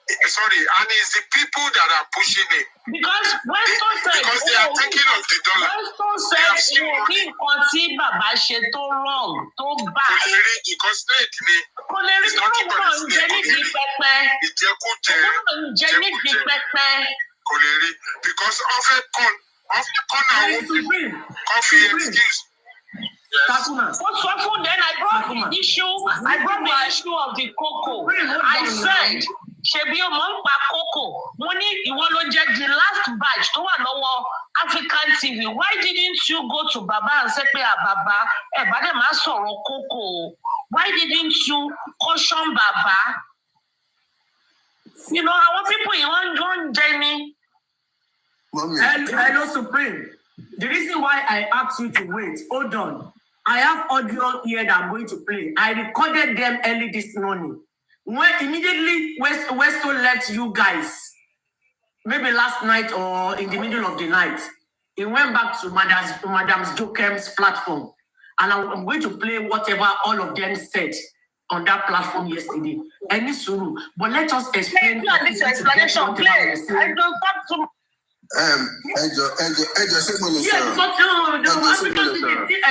And it's the people that are pushing it. Because Westo said, because they are thinking of the dollar. Westo said, Baba ṣe tó wrong, tó bad. Because lately, it's not because often excuse. Then I brought the issue of the cocoa. I said, Shebi Omongba Coco, money you want to get the last batch to one African TV. Why didn't you go to Baba and say, Baba, Coco? Why didn't you caution Baba? Our people, you want Jenny. Hello, Supreme. The reason why I asked you to wait, hold on. I have audio here that I'm going to play. I recorded them early this morning. When immediately Westo left you guys, maybe last night or in the middle of the night, he went back to Madam's Jokem's platform. And I'm going to play whatever all of them said on that platform yesterday. Any suru. But let us explain. This explanation, please. I don't talk to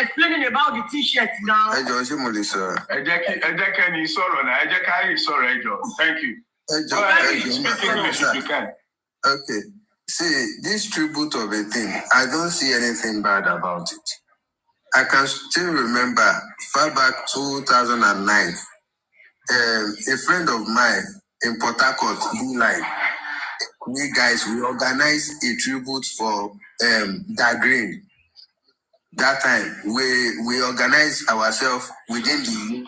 explaining about the t-shirt now. Thank you. You can. Okay. See, this tribute of a thing, I don't see anything bad about it. I can still remember far back 2009, a friend of mine in Port Harcourt, D-Line, we organized a tribute for Da Green. That time, we organized ourselves within the year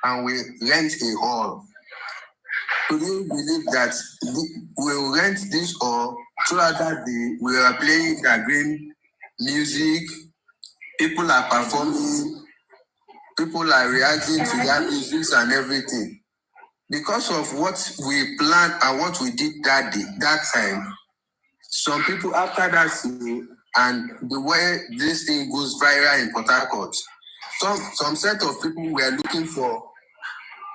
and we rent a hall. Could you believe that we rent this hall throughout that day? We are playing Da Green music, people are performing, people are reacting to their music and everything. Because of what we planned and what we did that time, some people after that scene and the way this thing goes viral in Port Harcourt, some set of people were looking for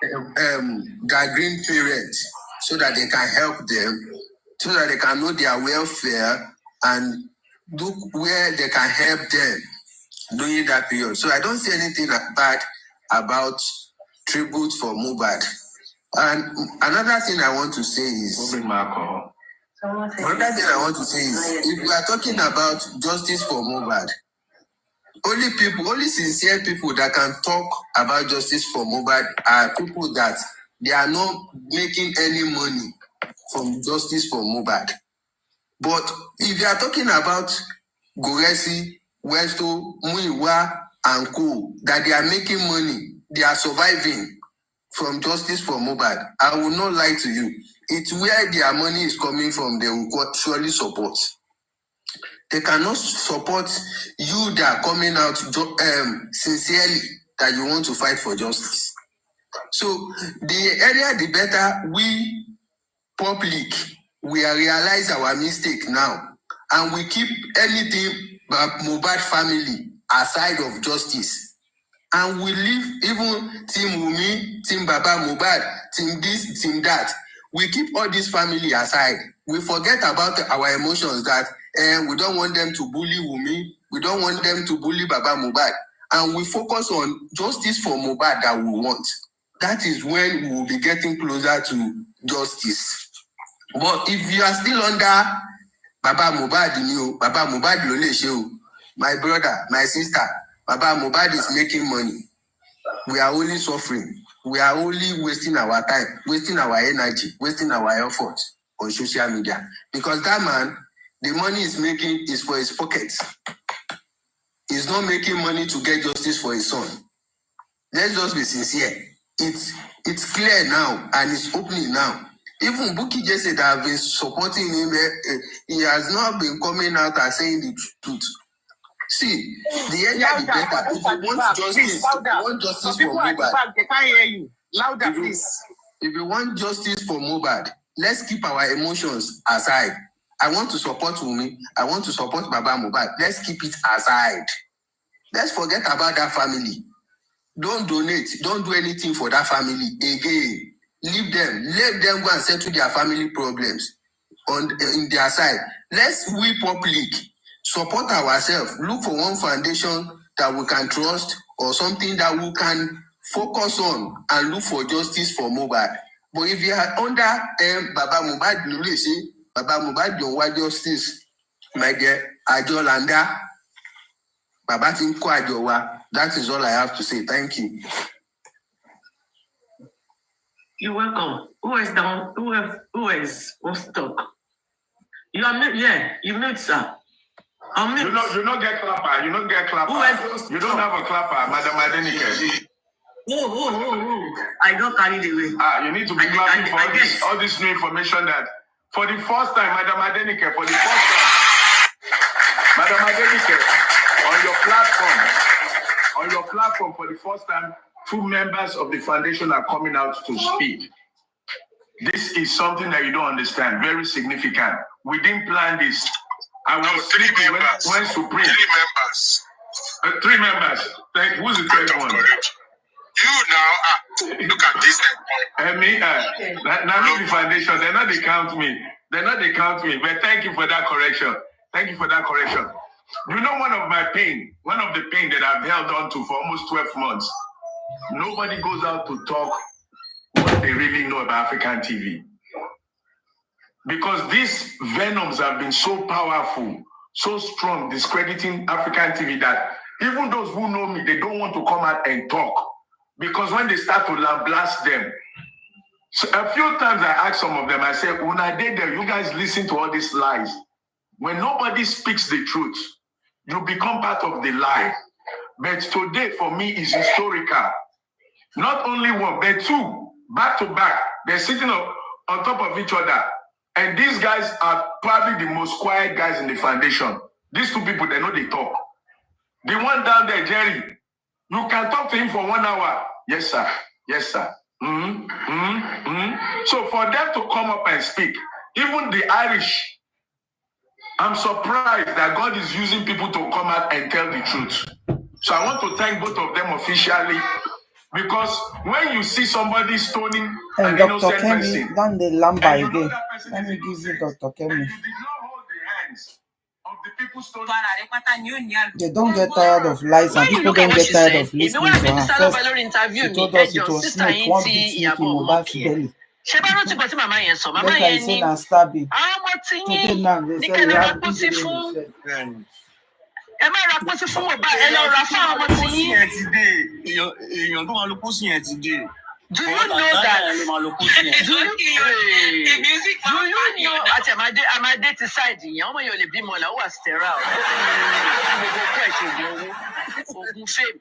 their green parents so that they can help them, so that they can know their welfare and look where they can help them during that period. So I don't see anything bad about tribute for Mohbad. And another thing I want to say is, Another thing I want to say is, if we are talking about justice for Mohbad, only sincere people that can talk about justice for Mohbad are people that they are not making any money from justice for Mohbad. But if you are talking about Gurexy, Westo, Muiwa, and Co, that they are making money, they are surviving from justice for Mohbad, I will not lie to you. It's where their money is coming from, they will surely support. They cannot support you that are coming out sincerely that you want to fight for justice. So the earlier the better we public we realize our mistake now, and we keep anything but Mohbad family aside of justice. And we leave even Team Wumi, Team Baba Mohbad, Team this, Team that. We keep all this family aside. We forget about our emotions that we don't want them to bully Wumi, we don't want them to bully Baba Mohbad. And we focus on justice for Mohbad that we want. That is when we will be getting closer to justice. But if you are still under Baba Mohbad, Baba Mohbad Lole Sheu, my brother, my sister, Baba Mohbad is making money. We are only suffering. We are only wasting our time, wasting our energy, wasting our effort on social media. Because that man, the money he's making is for his pockets. He's not making money to get justice for his son. Let's just be sincere. It's clear now and it's opening now. Even Buki Jesse that have been supporting him, he has not been coming out and saying the truth. See, the earlier the better. If you want justice for Mohbad, they can't hear you. Louder, please. If you want justice for Mohbad, let's keep our emotions aside. I want to support Wumi. I want to support Baba Mohbad. Let's keep it aside. Let's forget about that family. Don't donate. Don't do anything for that family again. Leave them. Let them go and settle their family problems in their side. We public support ourselves. Look for one foundation that we can trust or something that we can focus on and look for justice for Mohbad. But if you are under Baba Mohbad, you say Baba Mohbad don't want justice, my dear, Ajolanda, Baba Tinko Ajowa. That is all I have to say. Thank you. You're welcome. Who is down? Who is stuck? You are mute, yeah. You mute, sir. I'm mute. You not get clapper. You don't get clapper. You don't have a clapper, Madam Adenike. I don't carry the way. You need to be clapping for all this new information that for the first time, Madam Adenike, Madam Adenike, on your platform for the first time, 2 members of the foundation are coming out to speak. This is something that you don't understand. Very significant. We didn't plan this. I was 3 members. When Supreme. 3 members. 3 members. Who's the 3rd one? You now, look at this. Me, now the foundation, they're not they count me. But thank you for that correction. You know one of the pain that I've held on to for almost 12 months. Nobody goes out to talk what they really know about African TV. Because these venoms have been so powerful, so strong, discrediting African TV that even those who know me, they don't want to come out and talk. Because when they start to blast them, so a few times I ask some of them, I say, when I did there, you guys listen to all these lies. When nobody speaks the truth, you become part of the lie. But today, for me, is historical. Not only one, but 2, back to back. They're sitting on top of each other. And these guys are probably the most quiet guys in the foundation. These 2 people, they know they talk. The one down there, Jerry, you can talk to him for 1 hour. Yes, sir. So for them to come up and speak, even the Irish, I'm surprised that God is using people to come out and tell the truth. So I want to thank both of them officially, because when you see somebody stoning an innocent person, down the Lamba again. Let me give you Dr. Kemi. and you did not hold the hands of the people stoning. They don't get tired of lies, and people don't get tired of listening to her. First, she told us it was snake, one big snake in Mohbad's belly. ṣé bá rántí kan tí màmá yẹn sọ màmá Like I yẹn said, ní and stabbing. àwọn ọmọ tí Today yín now they ní say kẹlẹ you ra have pósí this fún thing. ẹ má ra pósí fún ọba ẹ lọ ra fún àwọn ọmọ tí yín. èèyàn tó máa lo pósí yẹn ti dé. Do you know that? Do you know àti àmàdé ti side yẹn ọmọ yẹn ò lè bímọ là ó wà sterile gbogbo kó ẹ̀ ṣògùn owó oògùn fame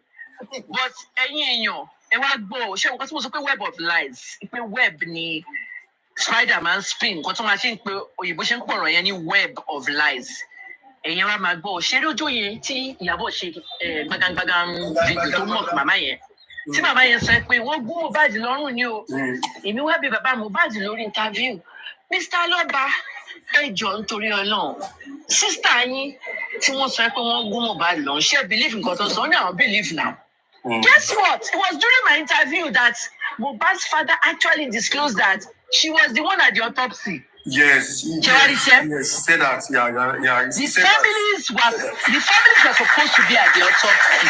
but ẹ̀yin èèyàn ẹ wá gbọ́ ṣé nǹkan tí mo sọ pé web of lies pé web ni spider man spin nǹkan tó máa ṣe ń pe òyìnbó ṣe ń pọ̀rọ̀ yẹn ní web of lies ẹ̀yin wa máa gbọ́ ṣé lójú yẹn tí Ìyábọ̀ ṣe gbàgàngbàgàn fídíò tó mọ̀ màmá yẹn tí màmá yẹn sọ pé wọ́n gún Mohbad lọ́rùn ni o èmi wá bí bàbá Mohbad lórí interview Mr. Lọ́ba ẹ jọ̀ọ́ nítorí Ọlọ́run sísítà yín tí wọ́n sọ pé wọ́n gún Mohbad lọ́rùn ṣé believe nǹkan tó sọ ọ́ ní àwọn believe now. Guess what? It was during my interview that Mohbad's father actually disclosed that she was the one at the autopsy. Yes. Yes. Say that. Yeah. The families were supposed to be at the autopsy.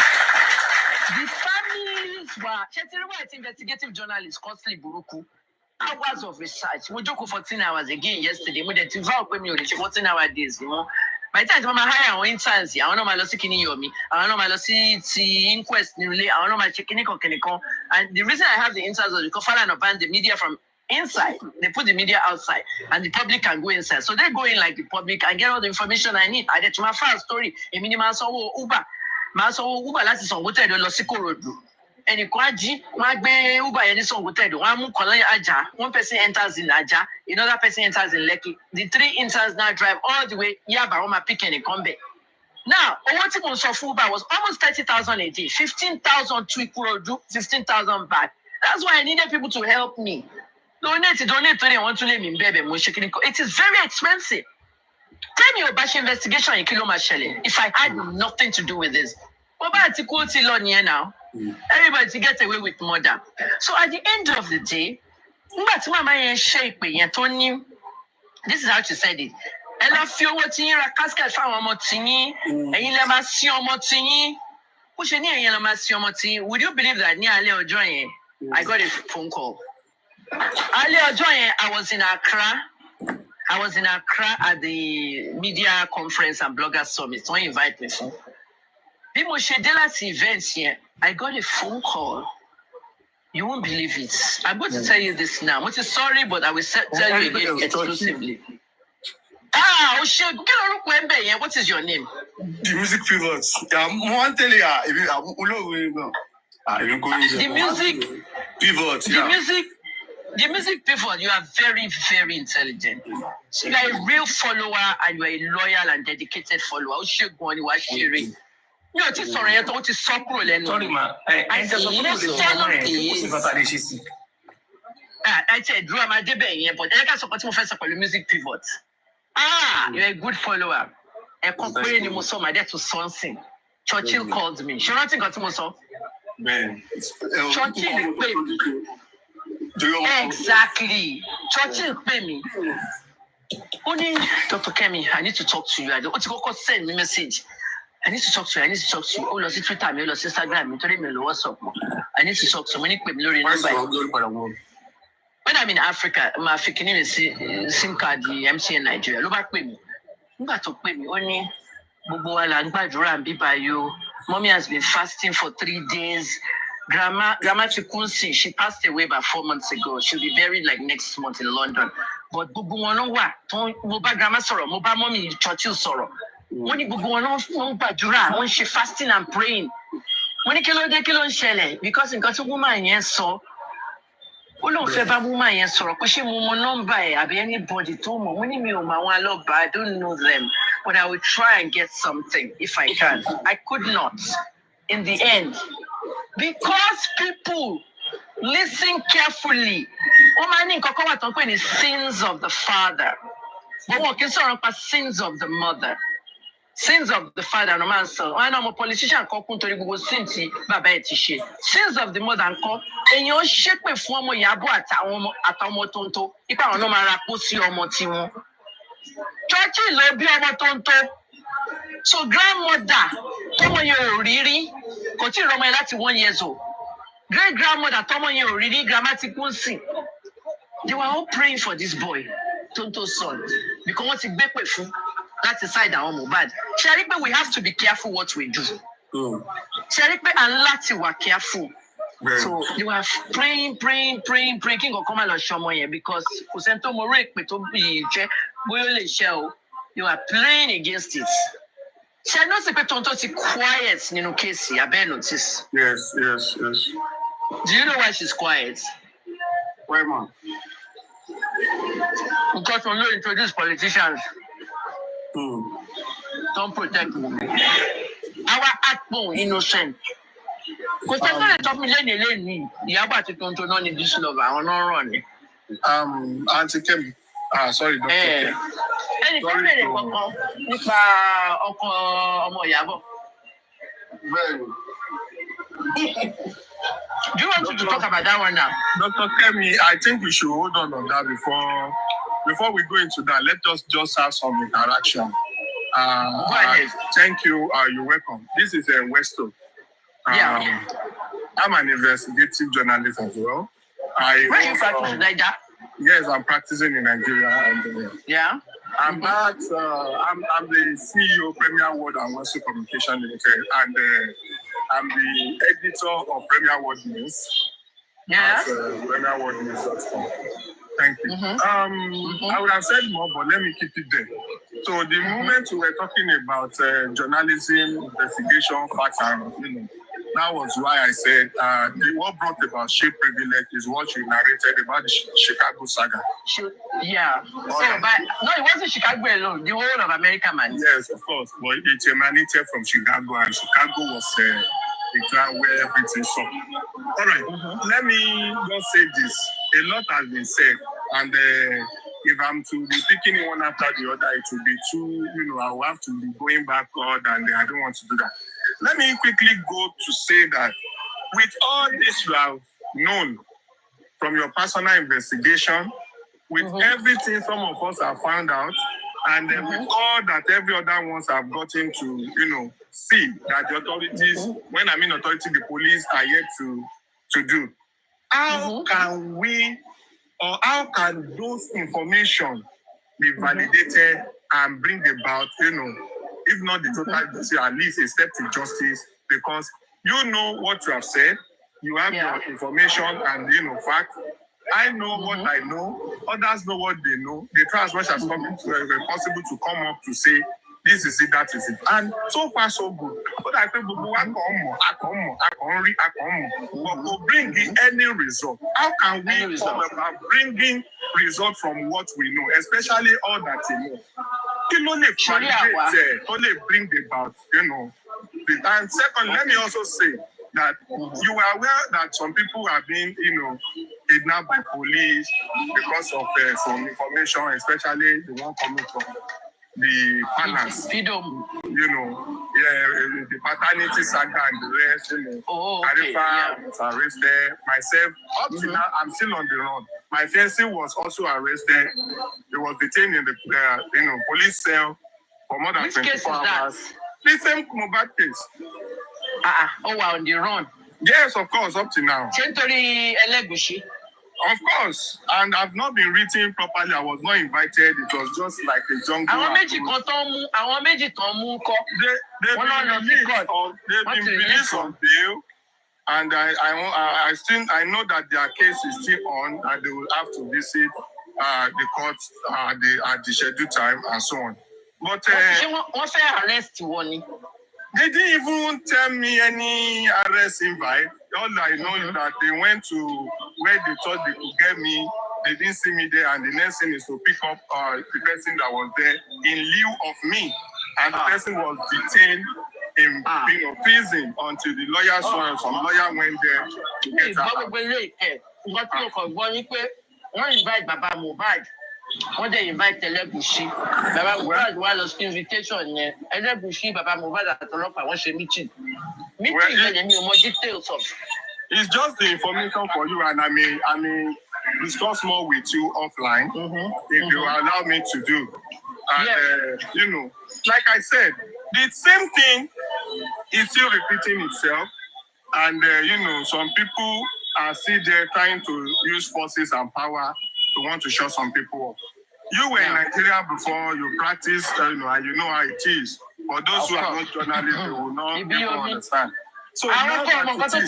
The families were. Shetirwa, investigative journalist, costly buruku. Hours of research. We joke 14 hours again yesterday. We did 14 hour days, you know. By the time Mama hire our interns, I don't know my lossy kini yomi, I don't know my lossy inquest newly, I don't know my chicken. And the reason I have the interns is because Father and ban the media from inside. They put the media outside and the public can go inside. So they go in like the public and get all the information I need. I get to my first story. A minimum so Uber. So Uber last is on hotel the Losiko Road. And you can't Uber and this on hotel. One person enters in Aja, another person enters in Lekki. The three interns now drive all the way Yaba, pick and come back. Now, what it was of Uber was almost 30,000 a day, 15,000 to Ikorodu, 15,000 back. That's why I needed people to help me. Donate to them, want to let me baby. It is very expensive. Tell me about your investigation in Kilo Machele if I had nothing to do with this. Now, everybody to get away with murder. So at the end of the day, this is how she said it. Ella feel what in a casket for one more thing, and you never see your motin. Would you believe that near Leo Joy? I got a phone call. Earlier, Joy, I was in Accra at the media conference and blogger summit. Don't invite me for. People should do that events here. I got a phone call. You won't believe it. I'm going to tell you this now. I'm sorry, but I will tell you again exclusively. What is your name? The music pivots. The music pivots. The music pivot. You are very, very intelligent. So you are a real follower and you are a loyal and dedicated follower. Sorry, ma. I said, drama debate, but I can't support you first of all, music pivot. You're a good follower. A company you must my dad to something. Churchill called me. She not got to Moso. Man, Churchill pay me. Exactly. Churchill pay me. Only Dr. Kemi, I need to talk to you. I want to go send me a message. I need to talk to you. Oh, let's see Twitter, let's Instagram, WhatsApp. I need to talk to many people. When I'm in Africa, my African name is SIM card, the MTN Nigeria. Look back with me. Look back with me. Only Mommy has been fasting for 3 days. Grandma Chikunsi, she passed away about 4 months ago. She'll be buried like next month in London. But grandma sorrow, mommy Churchill sorrow. When she fasting and praying. When because in got a woman, yes, so. Woman, yes, so. Because she number, anybody told me, when you I don't know them. But I will try and get something if I can. I could not. In the end. Because people listen carefully. Sins of the father. Sins of the mother. Sins of the father, no man so. I know a politician called Kuntori Sinti, Baba Etiche. Sins of the mother and call. And your ship with former Yabu at Atamotonto, if I know my Rapusi or Motimo. Churchill love you Tonto. So grandmother, Tomo you really continue Roma that's 1 year old. Great grandmother, Tomo you really grammatic Kunsi. They were all praying for this boy, Tonto's son, because what's it that's the side of Mohbad. Sharipe, we have to be careful what we do. Sharipe and Lati were careful. Well, so you are praying, King of come and show me because Kusento Morek you are playing against it. She not say Tonto is quiet in case you have notice. Yes. Do you know why she's quiet? Why, man? Because when you introduce politicians, don't protect them. Our backbone innocent. Because I'm going to talk me lane. You have to don't need this lover. I'm not running. Auntie Kim. Sorry, Dr. Kim. Any comment nípa ọkọ ọmọ Ìyábọ̀? Well, do you want to talk about that one now? Dr. Kemi, I think we should hold on that before we go into that. Let us just have some interaction. Go ahead. Thank you. You're welcome. This is Westo. Yeah. I'm an investigative journalist as well. Where are you practicing like that? Yes, I'm practicing in Nigeria. And, yeah. I'm I'm the CEO of Premier World and Westo Communication Limited, and I'm the editor of Premier World News. Yeah. PremierWorldNews.com. Thank you. I would have said more, but let me keep it there. So the moment we were talking about journalism, investigation, facts, and that was why I said what brought about sheer privilege is what you narrated about the Chicago saga. Yeah. No, it wasn't Chicago alone. The whole of America, man. Yes, of course. But it emanated from Chicago, and Chicago was the ground where everything started. All right. Let me just say this. A lot has been said, and if I'm to be picking one after the other, it will be too, I will have to be going backward, and I don't want to do that. Let me quickly go to say that with all this you have known from your personal investigation, with everything some of us have found out, and then with all that every other ones have gotten to, see that the authorities, when I mean authority, the police are yet to do. How can we, or how can those information be validated and bring about, if not the total justice, at least a step to justice, because you know what you have said, you have your information and fact. I know what I know, others know what they know. They try as much as possible to come up to say, this is it, that is it. And so far, so good. But I think but we'll bring in any result. How can we come about bringing result from what we know, especially all that you know? Only bring about, And second, let me also say that you are aware that some people have been, kidnapped by police because of some information, especially the one coming from the partners, the paternity saga and the rest, Arifa was arrested. Myself, up to now, I'm still on the run. My fiancé was also arrested. He was detained in the police cell for more than 24 hours. The same Mohbad case. On the run. Yes, of course, up to now. Of course, and I've not been written properly. I was not invited. It was just like a jungle. They've been released on bail, and I know that their case is still on, and they will have to visit the court at the scheduled time and so on. But they didn't even tell me any arrest invite. All I know is that they went to where they thought they could get me. They didn't see me there, and the next thing is to pick up the person that was there in lieu of me. And the person was detained in prison until the lawyer saw him. Some lawyer went there to get her. When they invite Elegushi, Baba Mohbad was invitation. Elegushi, Baba Mohbad at the local want a meeting. More details of. It's just the information for you, and I may discuss more with you offline if you allow me to do. And like I said, the same thing is still repeating itself, and some people are still there trying to use forces and power to want to show some people up. You were in Nigeria before, you practiced, and you know how it is. For those who are not journalists, they will not understand. So now that it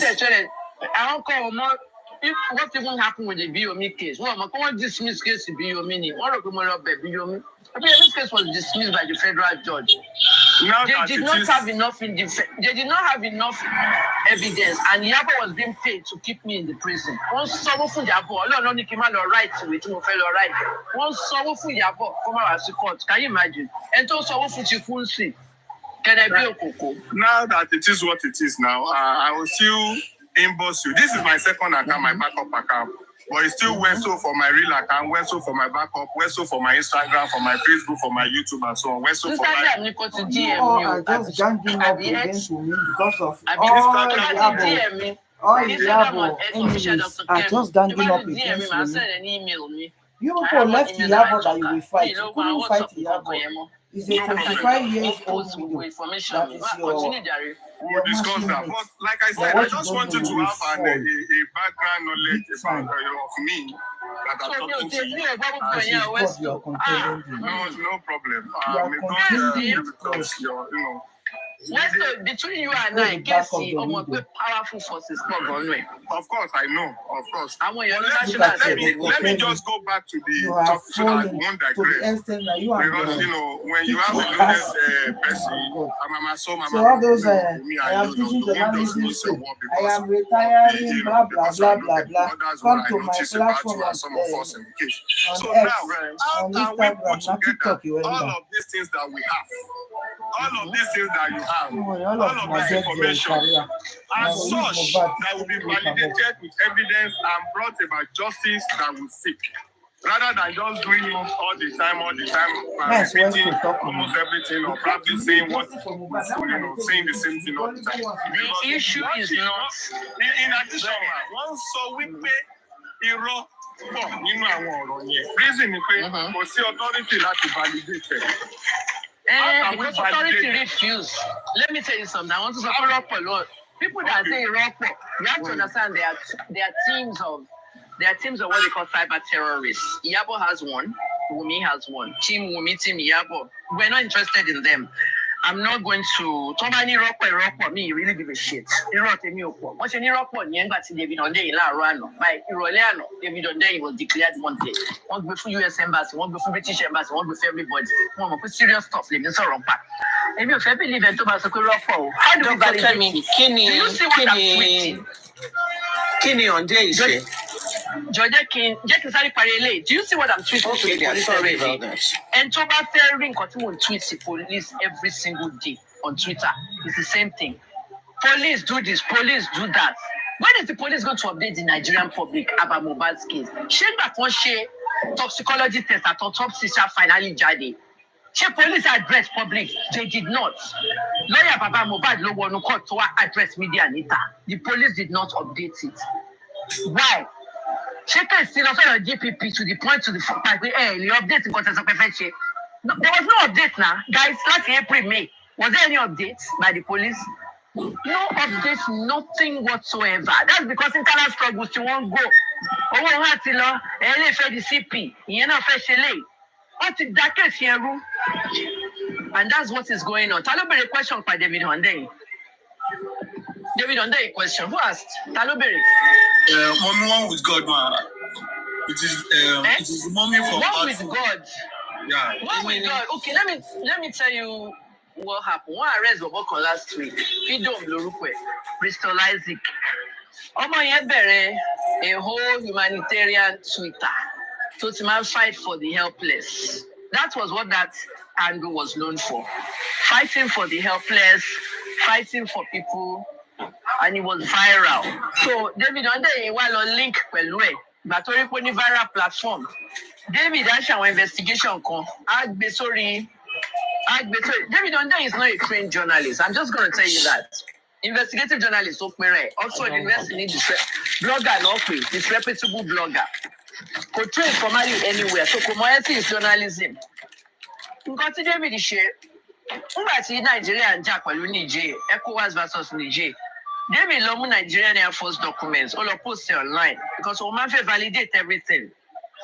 is, what even happened with the BOMI case? Well, I can't dismiss case the BOMI. What of BOMI? This case was dismissed by the federal judge. They did not have enough evidence, and Yabo was being paid to keep me in the prison. Once someone from Yabo, Lord, no came out right to it, no fellow right. Once someone from Yabo come out as court, can you imagine? And so someone from Chifunsi. Can I be a cocoa? Now that it is what it is now, I will still inbox you. This is my second account, my backup account. But it's still Westo for my real account, Westo for my backup, Westo for my Instagram, for my Facebook, for my YouTube, and so on. Westo for my... I just ganging up against me because of all Yabo enemies are just ganging up against me. You people left Yabo that you will fight. You couldn't fight Yabo. It's a 25 years old video. That is we'll discuss that. But like I said, I just wanted to have a background knowledge about of me that I'm talking to you. No problem. Because you're, Westo, between you and I, guess powerful forces not going. Of course, I know. Of course. Let me just go back to the talk so that I won't digress. Because when you have a loaded person, so all those I am teaching journalism school. I am retiring, blah blah blah blah blah. Come to my platform on X, on Instagram, not TikTok. All of these things that we have. All of these things that you have, all of this information, as such, that will be validated with evidence and brought about justice that will seek. Rather than just doing it all the time, repeating almost everything, or probably saying what, saying the same thing all the time. The issue is not. In addition, once so we pay irọ́ pọ̀ nínú àwọn ọ̀rọ̀ yẹn. Reason ni pé kò sí authority láti validate it. Because authority refuse. Let me tell you something. I want to support rock a lot. People that say rock, you have to understand they are teams of what they call cyber terrorists. Yabo has one, Wumi has one. Team Wumi, Team Yabo. We're not interested in them. I'm not going to talk about any rock me, you really give a shit. You rock me up. What's any rock one? You ain't got to David on day, La Rano. By Iroliano, David on day was declared one day. One before US Embassy, one before British Embassy, one before everybody. One put serious stuff, they didn't wrong back. If you ever believe in Thomas, how do we validate me? Do you see what I'm tweeting? Kini on day, Georgia King, do you see what I'm tweeting to the police already? And Toba Ferring continue to tweet the police every single day on Twitter. It's the same thing. Police do this, police do that. When is the police going to update the Nigerian public about Mohbad's case? Shame that one share toxicology test at autopsy finally jadi. Share police address public. They did not. Lawyer Baba Mohbad no one court to address media Anita. The police did not update it. Why? Sheka is still on GPP to the point to the fact that the update in context of perfection. No, there was no update now. Guys, last April, May. Was there any updates by the police? No updates, nothing whatsoever. That's because internal struggles to won't go. Oh, what the CP, you know, what is that case here? And that's what is going on. Talobere question by David Honday. David Honday question. Who asked? Talobere. One with God, man. It is the mommy from One with God. Yeah. One with God. Okay, let me tell you what happened. One arrest was working last week. Freedom Lorukwe, Bristol Isaac. Omo yẹn bẹ̀rẹ̀ a whole humanitarian Twitter. So to man fight for the helpless. That was what that angle was known for. Fighting for the helpless, fighting for people. And it was viral. So David Onde while on link pẹ̀lú ẹ̀ gbàtórí pé ní viral platform. David aṣa àwọn investigation kan àgbé sórí. David Onde is not a trained journalist. I'm just going to tell you that. Investigative journalist ó péré. Also the university need blogger náà pé disreputable blogger. Kò train formally anywhere. So commodity is journalism. Nǹkan tí David ṣe nígbà tí Nàìjíríà ń jà pẹ̀lú Niger, ECOWAS versus Niger. David lọ mú Nigerian Air Force documents all post it online because we want to validate everything.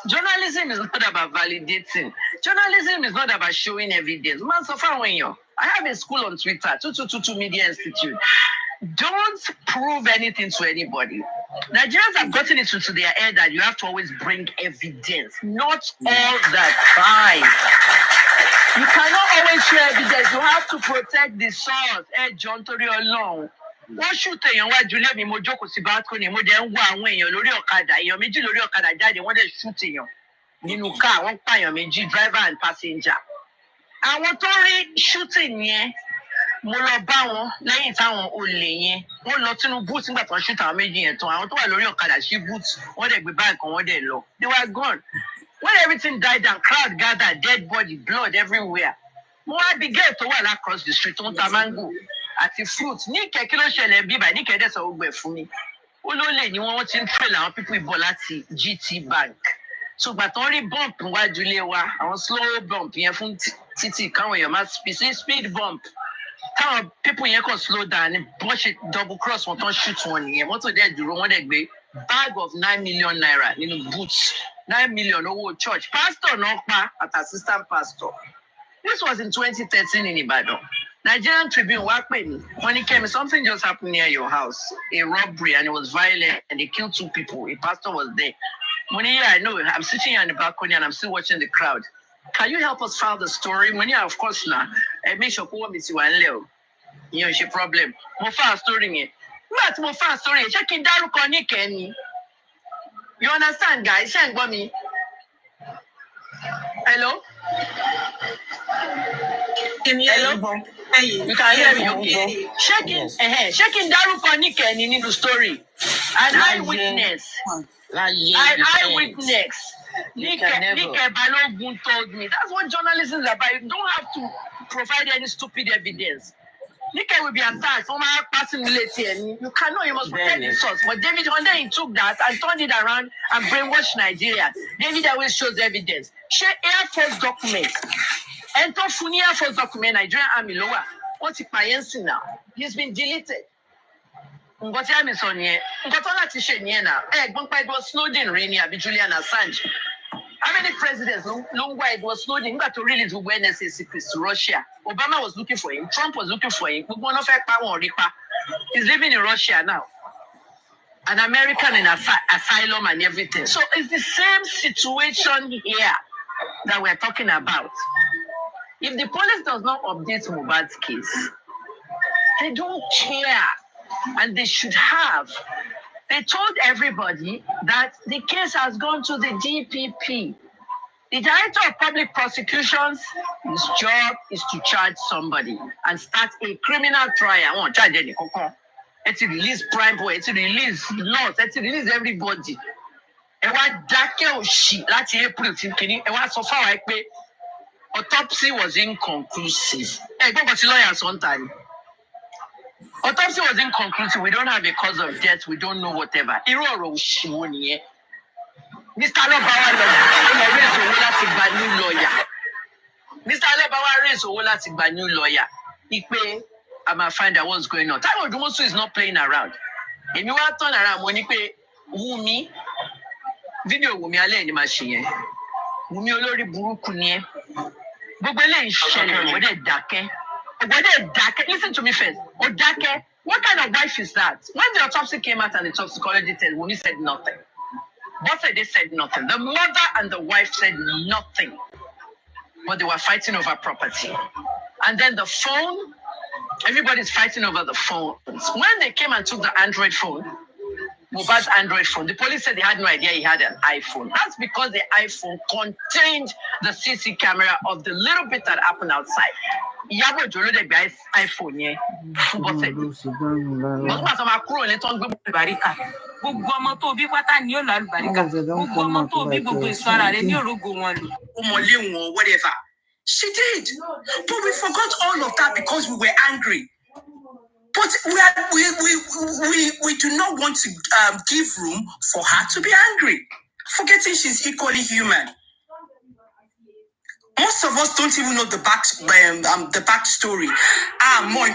Journalism is not about validating. Journalism is not about showing evidence. Man, so far when you, I have a school on Twitter, 2222 Media Institute. Don't prove anything to anybody. Nigerians have gotten it into their head that you have to always bring evidence. Not all the time. You cannot always share evidence. You have to protect the source. John Torí Ọlọ́run. Wọ́n shoot èèyàn wájú lé mi, mo jókòó sí balcony, mo dẹ̀ ń wá àwọn èèyàn lórí ọ̀kadà, èèyàn méjì lórí ọ̀kadà jáde, wọ́n dẹ̀ shoot èèyàn nínú car, wọ́n pààyàn méjì, driver and passenger. Àwọn tó rí shooting yẹn, mo lọ bá wọn lẹ́yìn táwọn olè yẹn, wọ́n lọ sínú boot nígbà tó ń shoot àwọn méjì yẹn tán, àwọn tó wà lórí ọ̀kadà sí boot, wọ́n dẹ̀ gbé báàgì kan, wọ́n dẹ̀ lọ. They were gone. When everything died down, crowd gathered, dead body, blood everywhere. Mo wá bí gate tó wà across the street, tó ń ta mango àti fruit ní kẹ̀kẹ́ ló ṣẹlẹ̀ bíbá ní kẹ̀dẹ̀ sọ gbogbo ẹ̀ fún mi ó ló lè ní wọ́n ti ń trail àwọn people ìbọn láti GT Bank so gbà tán rí bump wájú ilé wa àwọn slow bump yẹn fún títì káwọn èèyàn máa speed bump káwọn people yẹn kàn slow down ní bọ́n ṣe double cross wọn tán shoot wọn nìyẹn mọ́tò dẹ̀ dúró wọ́n dẹ̀ gbé bag of 9 million naira nínú boots 9 million owó church pastor náà pa at assistant pastor. This was in 2013 in Ibadan. Nigerian Tribune wá pè mí. Wọ́n ní Kẹ́mi, something just happened near your house. A robbery and it was violent and they killed 2 people. A pastor was there. Mo ní, yeah, I know. I'm sitting here on the balcony and I'm still watching the crowd. Can you help us file the story? Mo ní, yeah, of course na. Make sure kó wọ́n mi ti wà nílẹ̀ o. Ìyẹn ò ṣe problem. Mo file story yẹn. Nígbà tí mo file story yẹn, ṣé kí n dárúkọ ní Kẹ́mi? You understand, guys? Ṣé ń gbọ́ mi? Hello? Hello? You can hear me, okay? Shaking dárúkọ Níkẹ́ ní the story. An eyewitness. Níkẹ́ Balógun told me. That's what journalism is about. You don't have to provide any stupid evidence. Níkẹ́ will be attacked. You cannot, you must protect the source. But David Hunter took that and turned it around and brainwashed Nigeria. David always shows evidence. Share Air Force document. Enter Funi Air Force document, Nigerian Army lower. What's it now? He's been deleted. But I'm on here. But all that is now. It was Snowden, Rainy, Julian Assange. How many presidents long while it was Snowden got to release awareness secrets to Russia? Obama was looking for him. Trump was looking for him. He's living in Russia now. An American in asylum and everything. So it's the same situation here that we're talking about. If the police does not update Mohbad's case, they don't care. And they should have. They told everybody that the case has gone to the DPP. The Director of Public Prosecutions, his job is to charge somebody and start a criminal trial. I won't charge any coco. It's to release Prime Boy, it's to release laws, it's to release everybody. And what Dake she last April, and what so far I pay. Autopsy was inconclusive. Hey, go back to lawyers one time. Autopsy was inconclusive. We don't have a cause of death. We don't know whatever. Mr. Alobawa raised owó láti gba new lawyer. Mr. Alobawa raised owó láti gba new lawyer. Ipe, I'm gonna find out what's going on. Taiwo Odumosu is not playing around. Èmi wá turn around mo ní pé Wumi video Wumi alẹ́ ni máa ṣe yẹn. Wumi olórí burúkú ni ẹ́. Gbogbo eléyìí ṣẹlẹ̀ ọ̀gbọ́dẹ̀ dákẹ́. Ọ̀gbọ́dẹ̀ dákẹ́. Listen to me first. Ọ̀dákẹ́. What kind of wife is that? When the autopsy came out and the toxicology test, Wumi said nothing. Both of them said nothing. The mother and the wife said nothing. But they were fighting over property. And then the phone, everybody's fighting over the phone. When they came and took the Android phone, Mohbad's Android phone, the police said they had no idea he had an iPhone. That's because the iPhone contained the CC camera of the little bit that happened outside. Ìyábọ̀ Òjó ló dẹ̀ gba iPhone yẹn fún Bọ́sẹ̀dé. Wọ́n máa sọ máa kúrò ní tó ń gbé àlùbáríkà. Gbogbo ọmọ tó bí pátá ni yóò lọ àlùbáríkà. Gbogbo ọmọ tó bí gbogbo èso ara rẹ̀ ní òrógo wọn lò. Ó mọ lé wọn whatever. She did. But we forgot all of that because we were angry. But we do not want to give room for her to be angry, forgetting she's equally human. Most of us don't even know the backstory. More in